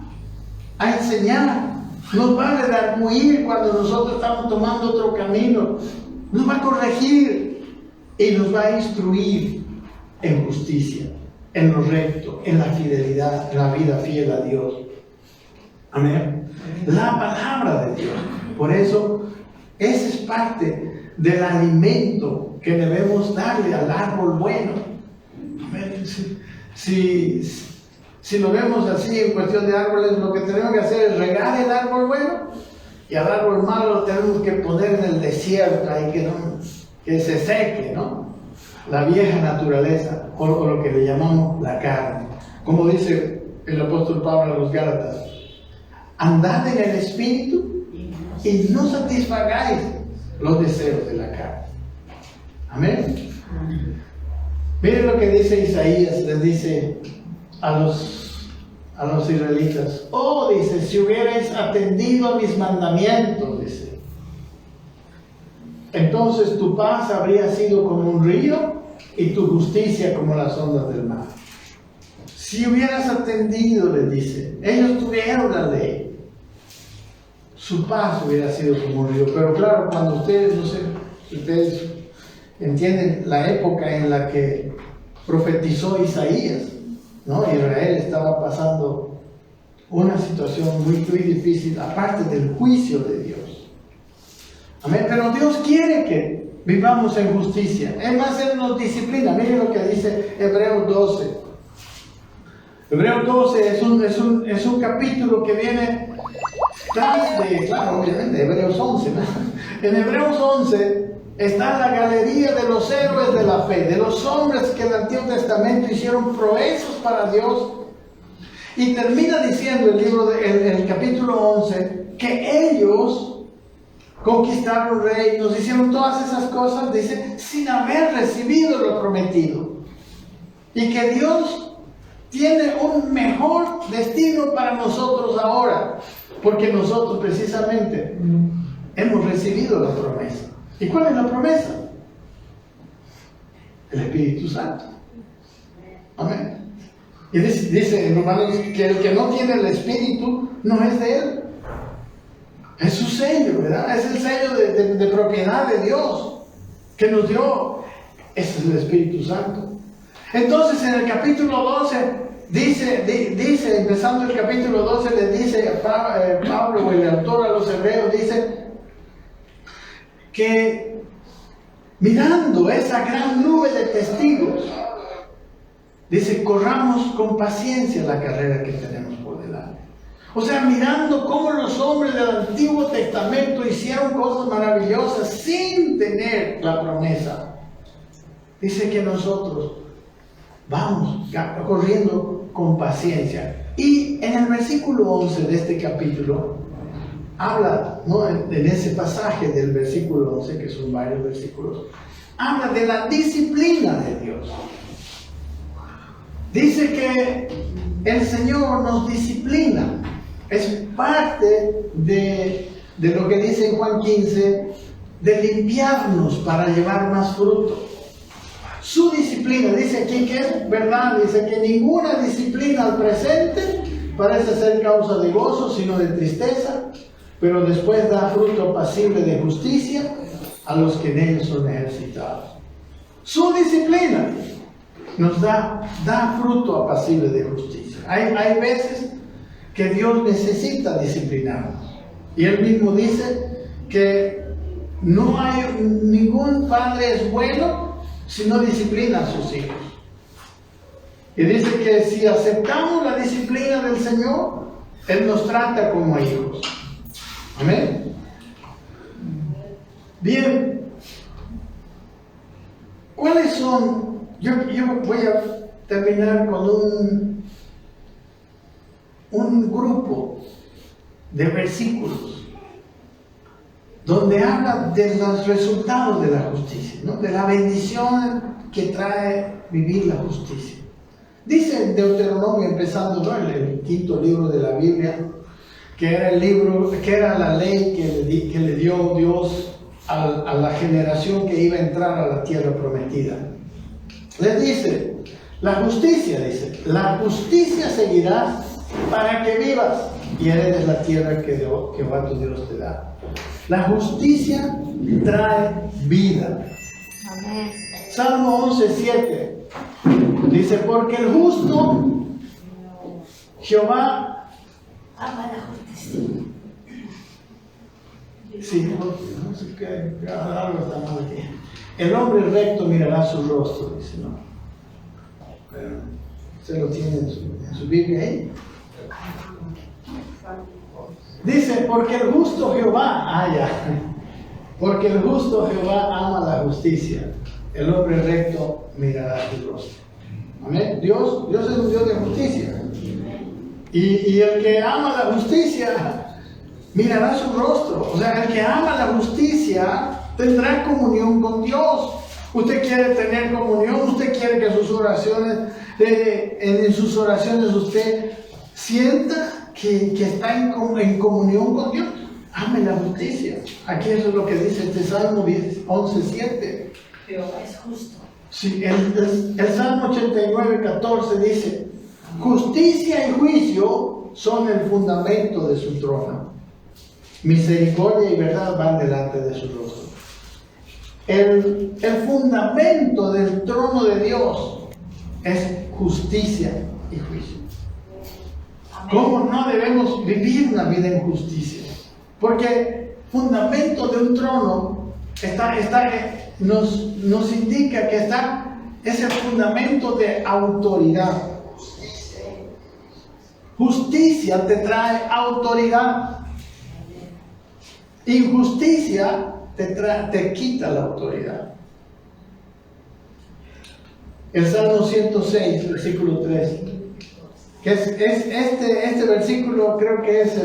a enseñar, nos va a redarguir cuando nosotros estamos tomando otro camino, nos va a corregir y nos va a instruir en justicia, en lo recto, en la fidelidad, en la vida fiel a Dios. Amén. La palabra de Dios. Por eso, ese es parte del alimento que debemos darle al árbol bueno. Amén. Si lo vemos así en cuestión de árboles, lo que tenemos que hacer es regar el árbol bueno y al árbol malo lo tenemos que poner en el desierto ahí que se seque, ¿no? La vieja naturaleza, o lo que le llamamos la carne. Como dice el apóstol Pablo a los Gálatas, andad en el Espíritu y no satisfagáis los deseos de la carne. Amén. Miren lo que dice Isaías, les dice a los israelitas, oh, dice, si hubierais atendido a mis mandamientos, dice, entonces tu paz habría sido como un río y tu justicia como las ondas del mar. Si hubieras atendido, les dice, ellos tuvieron la ley, su paz hubiera sido como un río. Pero claro, cuando ustedes, no sé, ustedes entienden la época en la que profetizó Isaías, ¿no? Israel estaba pasando una situación muy, muy difícil, aparte del juicio de Dios. Amén. Pero Dios quiere vivamos en justicia. Es más, Él nos disciplina. Miren lo que dice Hebreos 12. Hebreos 12 es un capítulo que viene tras de, claro, obviamente, Hebreos 11, ¿no? En Hebreos 11 está la galería de los héroes de la fe, de los hombres que en el Antiguo Testamento hicieron proezas para Dios. Y termina diciendo el capítulo 11 que ellos conquistaron reinos, hicieron todas esas cosas, dice, sin haber recibido lo prometido. Y que Dios tiene un mejor destino para nosotros ahora, porque nosotros precisamente hemos recibido la promesa. ¿Y cuál es la promesa? El Espíritu Santo. Amén. Y dice en Romanos que el que no tiene el Espíritu no es de Él. Es su sello, ¿verdad? Es el sello de propiedad de Dios que nos dio. Ese es el Espíritu Santo. Entonces en el capítulo 12 dice, empezando el capítulo 12, le dice a Pablo, el autor a los hebreos, dice que mirando esa gran nube de testigos, dice, corramos con paciencia la carrera que tenemos por delante. O sea, mirando cómo los hombres del Antiguo Testamento hicieron cosas maravillosas sin tener la promesa. Dice que nosotros vamos corriendo con paciencia. Y en el versículo 11 de este capítulo, habla, ¿no? En ese pasaje del versículo 11, que son varios versículos, habla de la disciplina de Dios. Dice que el Señor nos disciplina. Es parte de lo que dice en Juan 15, de limpiarnos para llevar más fruto. Su disciplina, dice aquí que es verdad, dice que ninguna disciplina al presente parece ser causa de gozo, sino de tristeza, pero después da fruto apacible de justicia a los que en ellos son ejercitados. Su disciplina nos da fruto apacible de justicia. Hay veces que Dios necesita disciplinarnos. Y Él mismo dice que no hay ningún padre es bueno si no disciplina a sus hijos. Y dice que si aceptamos la disciplina del Señor, Él nos trata como hijos. Amén. Bien. ¿Cuáles son? Yo voy a terminar con un grupo de versículos donde habla de los resultados de la justicia, ¿no? De la bendición que trae vivir la justicia. Dice en Deuteronomio, empezando, ¿no? El quinto libro de la Biblia, que era la ley que le dio Dios a la generación que iba a entrar a la tierra prometida. Les dice, la justicia seguirá para que vivas y heredes la tierra que Jehová tu Dios te da. La justicia trae vida. Amén. Salmo 11:7 dice, porque el justo Jehová ama la justicia. sí, no sé qué, algo está mal aquí. El hombre recto mirará su rostro, dice, ¿no? Pero ¿se lo tiene en su Biblia ahí? Dice, porque el justo Jehová, porque el justo Jehová ama la justicia, el hombre recto mirará su rostro. Amén. Dios es un Dios de justicia. Y el que ama la justicia mirará su rostro. O sea, el que ama la justicia tendrá comunión con Dios. Usted quiere tener comunión, usted quiere que sus oraciones, en sus oraciones usted sienta que está en comunión con Dios. Ame la justicia. Aquí eso es lo que dice este Salmo 11:7. Jehová es justo. Sí, el Salmo 89:14 dice, justicia y juicio son el fundamento de su trono. Misericordia y verdad van delante de su rostro. El fundamento del trono de Dios es justicia y juicio. ¿Cómo no debemos vivir una vida en justicia? Porque fundamento de un trono está nos indica que está ese fundamento de autoridad. Justicia te trae autoridad. Injusticia te quita la autoridad. El Salmo 106, versículo 3. Que es este versículo creo que es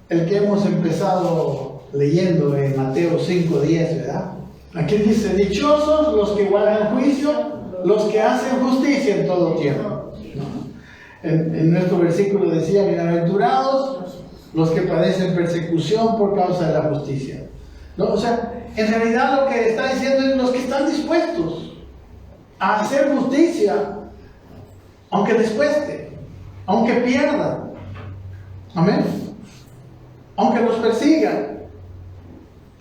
el que hemos empezado leyendo en Mateo 5:10, ¿verdad? Aquí dice: dichosos los que guardan juicio, los que hacen justicia en todo tiempo. En nuestro versículo decía: bienaventurados los que padecen persecución por causa de la justicia. ¿No? O sea, en realidad lo que está diciendo es los que están dispuestos a hacer justicia, aunque les cueste, aunque pierdan. Amén. Aunque los persigan,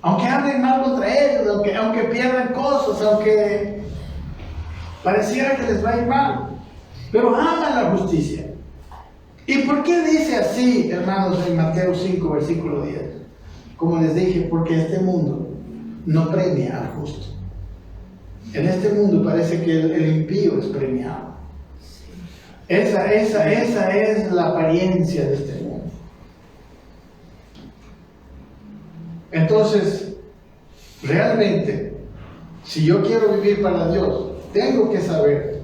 aunque hablen mal contra ellos, aunque pierdan cosas, aunque pareciera que les va a ir mal, pero aman la justicia. ¿Y por qué dice así, hermanos, en Mateo 5, versículo 10? Como les dije, porque este mundo no premia al justo. En este mundo parece que el impío es premiado. Esa es la apariencia de este mundo. Entonces, realmente, si yo quiero vivir para Dios, tengo que saber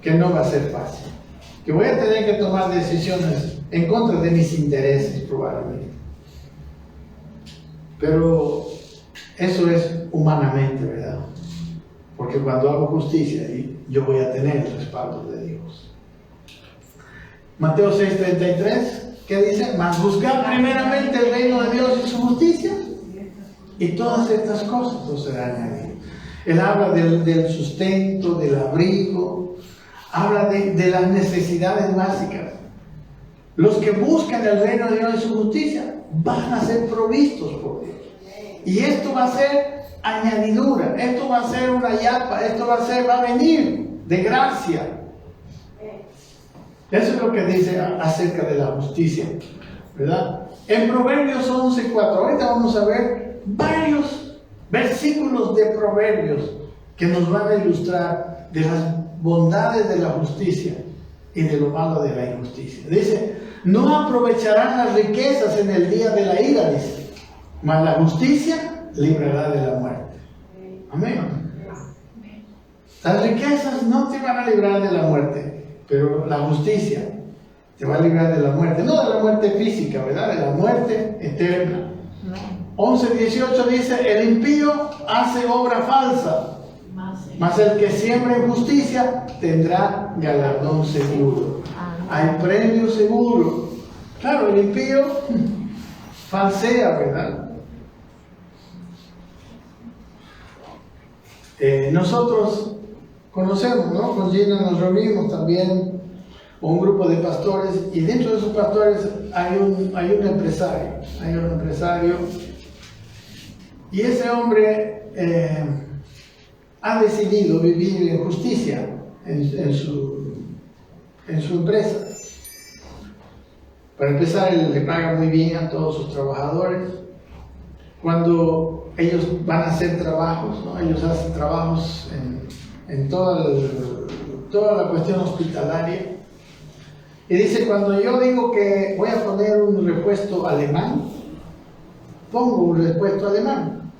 que no va a ser fácil, que voy a tener que tomar decisiones en contra de mis intereses probablemente. Pero eso es humanamente, ¿verdad? Porque cuando hago justicia, yo voy a tener el respaldo de Dios. Mateo 6:33, ¿qué dice? Mas buscad primeramente el reino de Dios y su justicia, y todas estas cosas os serán añadidas. Él habla del sustento, del abrigo, habla de las necesidades básicas. Los que buscan el reino de Dios y su justicia van a ser provistos por Dios. Y esto va a ser añadidura, esto va a ser una yapa, esto va a venir de gracia. Eso es lo que dice acerca de la justicia, ¿verdad? En Proverbios 11:4, ahorita vamos a ver varios versículos de Proverbios que nos van a ilustrar de las bondades de la justicia y de lo malo de la injusticia. Dice: no aprovecharán las riquezas en el día de la ira, dice, mas la justicia librará de la muerte. Amén. Las riquezas no te van a librar de la muerte, pero la justicia te va a librar de la muerte, no de la muerte física, ¿verdad? De la muerte eterna. 11:18 dice: el impío hace obra falsa, mas el que siembra injusticia tendrá galardón seguro. Hay premio seguro. Claro, el impío falsea, ¿verdad? Nosotros conocemos, ¿no? Con Gina nos reunimos también, un grupo de pastores, y dentro de esos pastores hay un empresario, y ese hombre ha decidido vivir en justicia en su empresa. Para empezar, él le paga muy bien a todos sus trabajadores. Cuando ellos van a hacer trabajos, ¿no? Ellos hacen trabajos en toda la cuestión hospitalaria. Y dice: cuando yo digo que voy a poner un repuesto alemán, pongo un repuesto alemán.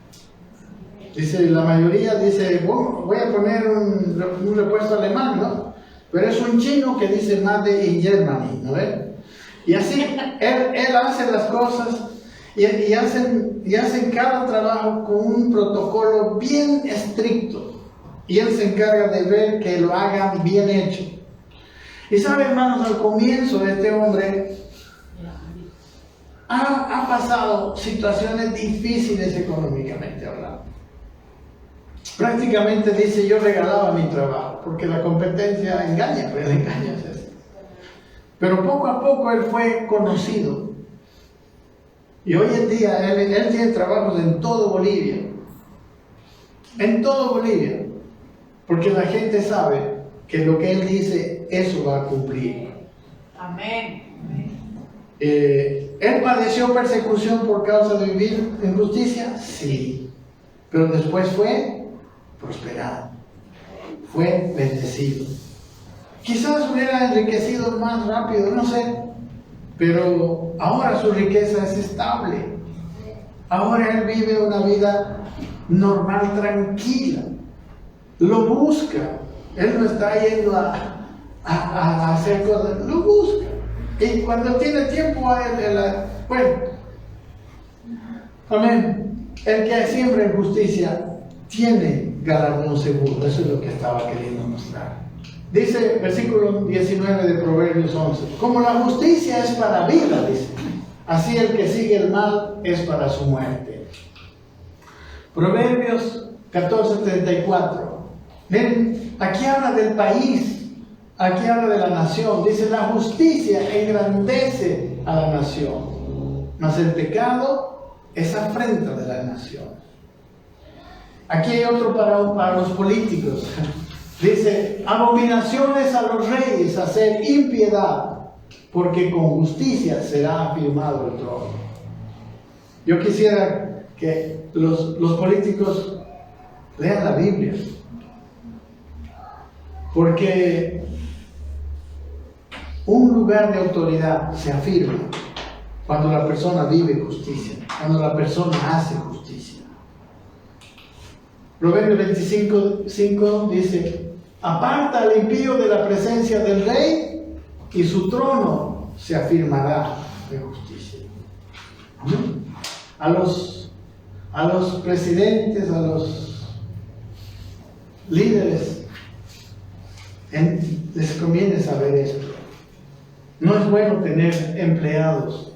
Dice, la mayoría dice: bueno, voy a poner un repuesto alemán, ¿no? Pero es un chino que dice Made in Germany, ¿no ves? Y así, él hace las cosas y hacen cada trabajo con un protocolo bien estricto. Y él se encarga de ver que lo hagan bien hecho. Y sabe, hermanos, al comienzo este hombre ha pasado situaciones difíciles económicamente hablando. Prácticamente dice: yo regalaba mi trabajo, porque la competencia engaña, pues engaña. Pero poco a poco él fue conocido. Y hoy en día él tiene trabajos en todo Bolivia. En todo Bolivia. Porque la gente sabe que lo que él dice, eso va a cumplir. Amén. ¿Él padeció persecución por causa de vivir en justicia? Sí. pero después fue prosperado, fue bendecido. Quizás hubiera enriquecido más rápido, no sé, pero ahora su riqueza es estable. Ahora él vive una vida normal, tranquila. Lo busca. Él no está yendo a hacer cosas, lo busca. Y cuando tiene tiempo, bueno, amén. El que siembra en justicia tiene galardón seguro. Eso es lo que estaba queriendo mostrar. Dice versículo 19 de Proverbios 11: como la justicia es para vida, dice, así el que sigue el mal es para su muerte. Proverbios 14:34. Miren, aquí habla del país, aquí habla de la nación. Dice: la justicia engrandece a la nación, mas el pecado es afrenta de la nación. Aquí hay otro para los políticos. Dice: abominaciones a los reyes hacer impiedad, porque con justicia será afirmado el trono. Yo quisiera que los políticos lean la Biblia, porque un lugar de autoridad se afirma cuando la persona vive justicia, cuando la persona hace justicia. Proverbios 25:5 dice: aparta al impío de la presencia del rey, y su trono se afirmará de justicia. A los presidentes, a los líderes, les conviene saber esto. No es bueno tener empleados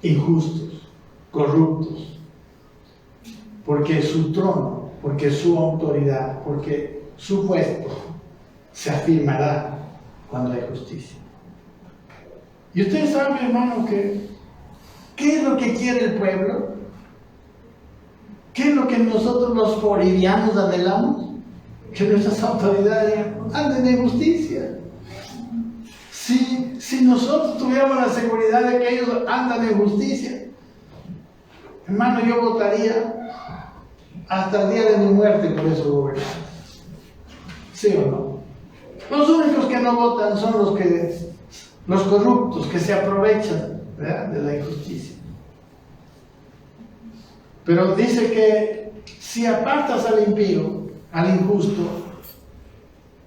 injustos, corruptos, porque su trono, porque su autoridad, porque su puesto se afirmará cuando hay justicia. Y ustedes saben, hermano, que ¿qué es lo que quiere el pueblo? ¿Qué es lo que nosotros los bolivianos anhelamos? Que nuestras autoridades anden en justicia. Si nosotros tuviéramos la seguridad de que ellos andan en justicia, hermano, yo votaría hasta el día de mi muerte por esos gobernantes. ¿Sí o no? Los únicos que no votan son los corruptos, que se aprovechan, ¿verdad?, de la injusticia. Pero dice que si apartas al impío, al injusto,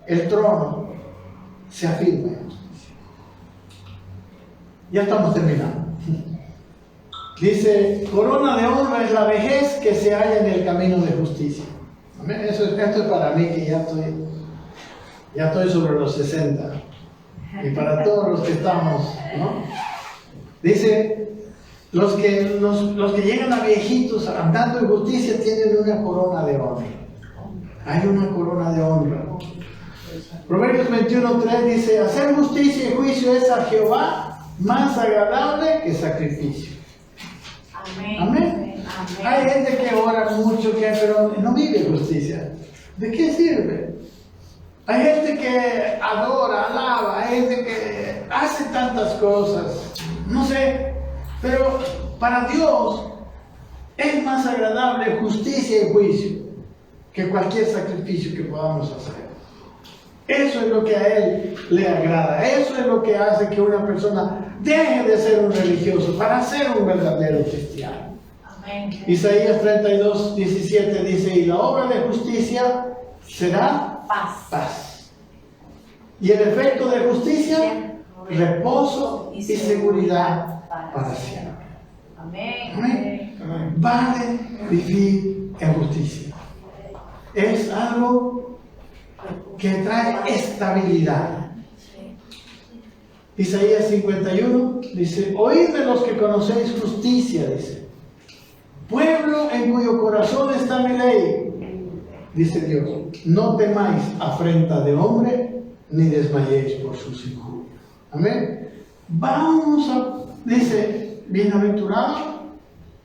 el trono se afirma en justicia. Ya estamos terminando. Dice: corona de honra es la vejez que se halla en el camino de justicia. Esto es para mí, que ya estoy sobre los 60. Y para todos los que estamos, ¿no? Dice: los que llegan a viejitos andando en justicia tienen una corona de honra. Hay una corona de honra. Proverbios 21:3 dice: hacer justicia y juicio es a Jehová más agradable que sacrificio. Amén. Amén. Hay gente que ora mucho, pero no vive justicia. ¿De qué sirve? Hay gente que adora, alaba, hay gente que hace tantas cosas, no sé, pero para Dios es más agradable justicia y juicio que cualquier sacrificio que podamos hacer. Eso es lo que a Él le agrada, eso es lo que hace que una persona deje de ser un religioso para ser un verdadero cristiano. Amén. Isaías 32:17 dice: y la obra de justicia será paz. Y el efecto de justicia, reposo y seguridad para siempre. Amén. Amén. Vale vivir en justicia. Es algo que trae estabilidad. Isaías 51 dice: oídme los que conocéis justicia, dice, pueblo en cuyo corazón está mi ley, dice Dios, no temáis afrenta de hombre, ni desmayéis por sus injurias. Amén. Dice, bienaventurados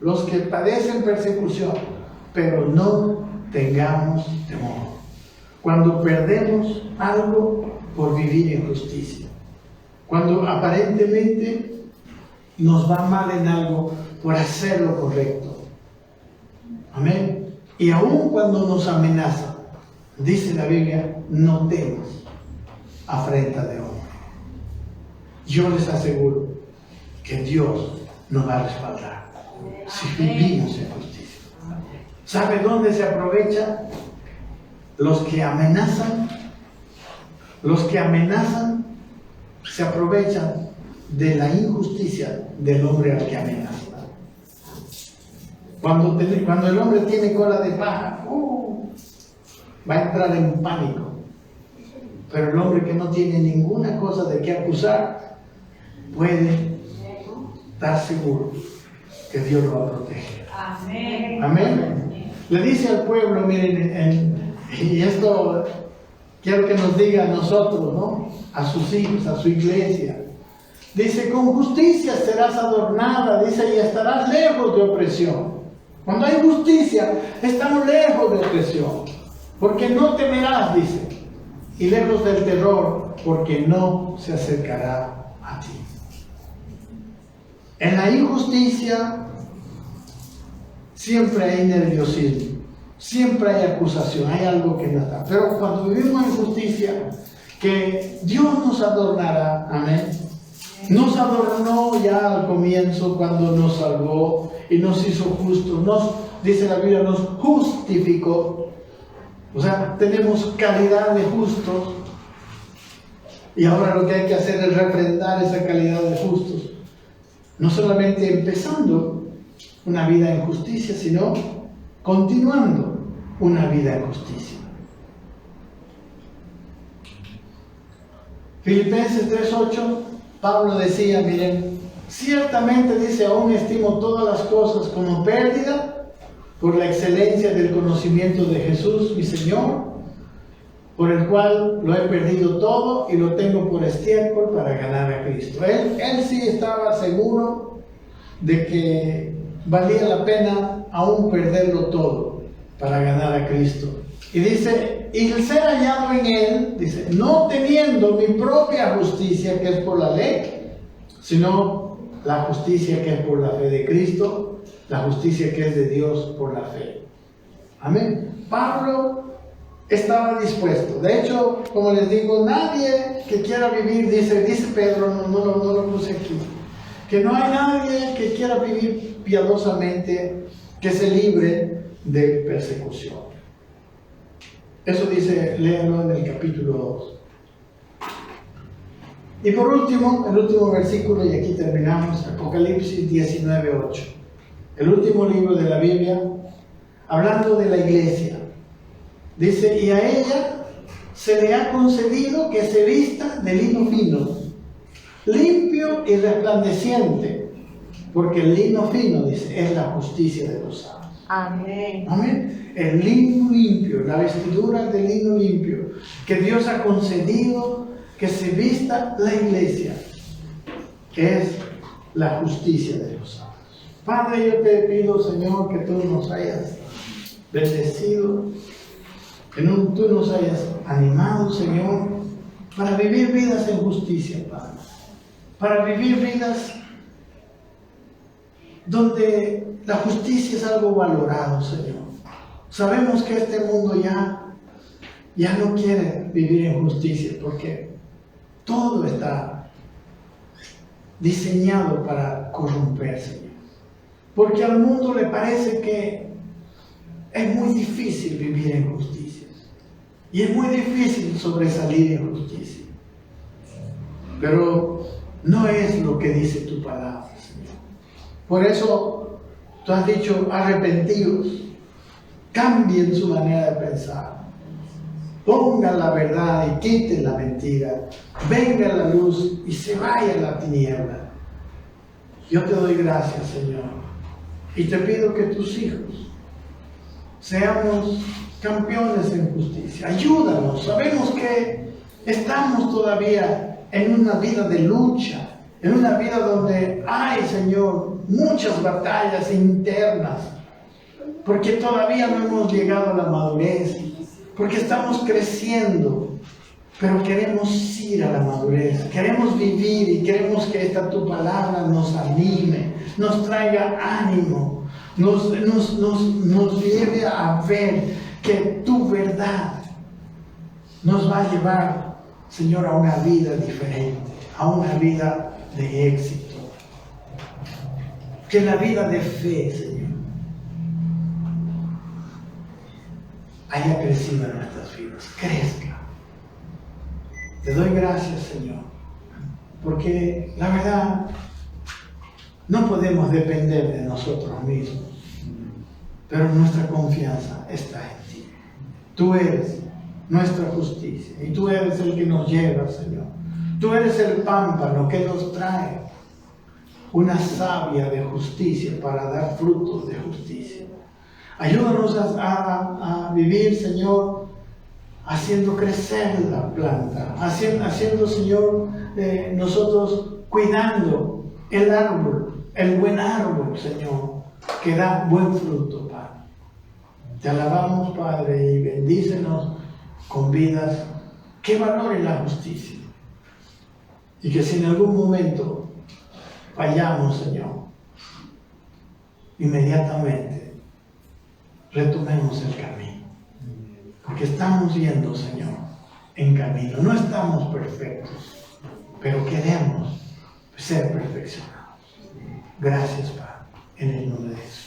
los que padecen persecución, pero no tengamos temor cuando perdemos algo por vivir en justicia, cuando aparentemente nos va mal en algo por hacer lo correcto. Amén. Y aun cuando nos amenazan, dice la Biblia, no temas afrenta de hombre. Yo les aseguro que Dios nos va a respaldar si vivimos en justicia. ¿Sabe dónde se aprovecha? Los que amenazan se aprovechan de la injusticia del hombre al que amenaza. Cuando el hombre tiene cola de paja, va a entrar en pánico. Pero el hombre que no tiene ninguna cosa de qué acusar, puede estar seguro que Dios lo va a proteger. Amén. Amén. Le dice al pueblo, miren, y esto quiero que nos diga a nosotros, ¿no? A sus hijos, a su iglesia. Dice, con justicia serás adornada, dice, y estarás lejos de opresión. Cuando hay justicia, estamos lejos de opresión, porque no temerás, dice, y lejos del terror, porque no se acercará a ti. En la injusticia siempre hay nerviosismo, siempre hay acusación, hay algo que no está. Pero cuando vivimos en justicia, que Dios nos adornará, amén. Nos adornó ya al comienzo cuando nos salvó y nos hizo justos, dice la Biblia, nos justificó. O sea, tenemos calidad de justos y ahora lo que hay que hacer es refrendar esa calidad de justos. No solamente empezando una vida en justicia, sino continuando una vida en justicia. Filipenses 3:8, Pablo decía, miren, ciertamente dice, aún estimo todas las cosas como pérdida por la excelencia del conocimiento de Jesús, mi Señor, por el cual lo he perdido todo y lo tengo por estiércol para ganar a Cristo. Él sí estaba seguro de que valía la pena aún perderlo todo para ganar a Cristo. Y dice, y el ser hallado en Él, dice, no teniendo mi propia justicia que es por la ley, sino la justicia que es por la fe de Cristo, la justicia que es de Dios por la fe. Amén. Pablo estaba dispuesto. De hecho, como les digo, nadie que quiera vivir, dice Pedro, no lo puse aquí, que no hay nadie que quiera vivir piadosamente que se libre de persecución. Eso dice, léanlo en el capítulo 2. Y por último, el último versículo, y aquí terminamos, Apocalipsis 19:8. El último libro de la Biblia, hablando de la iglesia. Dice, y a ella se le ha concedido que se vista de lino fino, limpio y resplandeciente, porque el lino fino, dice, es la justicia de los santos. Amén. Amén. El lino limpio, la vestidura de lino limpio, que Dios ha concedido que se vista la iglesia, es la justicia de los santos. Padre, yo te pido, Señor, que tú nos hayas bendecido, que tú nos hayas animado, Señor, para vivir vidas en justicia, Padre. Para vivir vidas donde la justicia es algo valorado, Señor. Sabemos que este mundo ya no quiere vivir en justicia porque todo está diseñado para corromperse. Porque al mundo le parece que es muy difícil vivir en justicia. Y es muy difícil sobresalir en justicia. Pero no es lo que dice tu palabra, Señor. Por eso tú has dicho, arrepentidos, cambien su manera de pensar. Pongan la verdad y quiten la mentira. Venga la luz y se vaya la tiniebla. Yo te doy gracias, Señor. Y te pido que tus hijos seamos campeones en justicia. Ayúdanos. Sabemos que estamos todavía en una vida de lucha, en una vida donde hay, Señor, muchas batallas internas, porque todavía no hemos llegado a la madurez, porque estamos creciendo, pero queremos ir a la madurez, queremos vivir y queremos que esta tu palabra nos anime, nos traiga ánimo, nos lleve a ver que tu verdad nos va a llevar, Señor, a una vida diferente, a una vida de éxito. Que la vida de fe, Señor, haya crecido en nuestras vidas, crezca. Te doy gracias, Señor, porque la verdad no podemos depender de nosotros mismos, pero nuestra confianza está en ti. Tú eres nuestra justicia y tú eres el que nos lleva, Señor. Tú eres el pámpano que nos trae una savia de justicia para dar frutos de justicia. Ayúdanos a vivir, Señor, haciendo crecer la planta, haciendo, Señor, nosotros cuidando el árbol, el buen árbol, Señor, que da buen fruto, Padre. Te alabamos, Padre, y bendícenos con vidas que valoren la justicia. Y que si en algún momento fallamos, Señor, inmediatamente retomemos el camino. Porque estamos yendo, Señor, en camino. No estamos perfectos, pero queremos ser perfeccionados. Gracias, Padre, en el nombre de Jesús.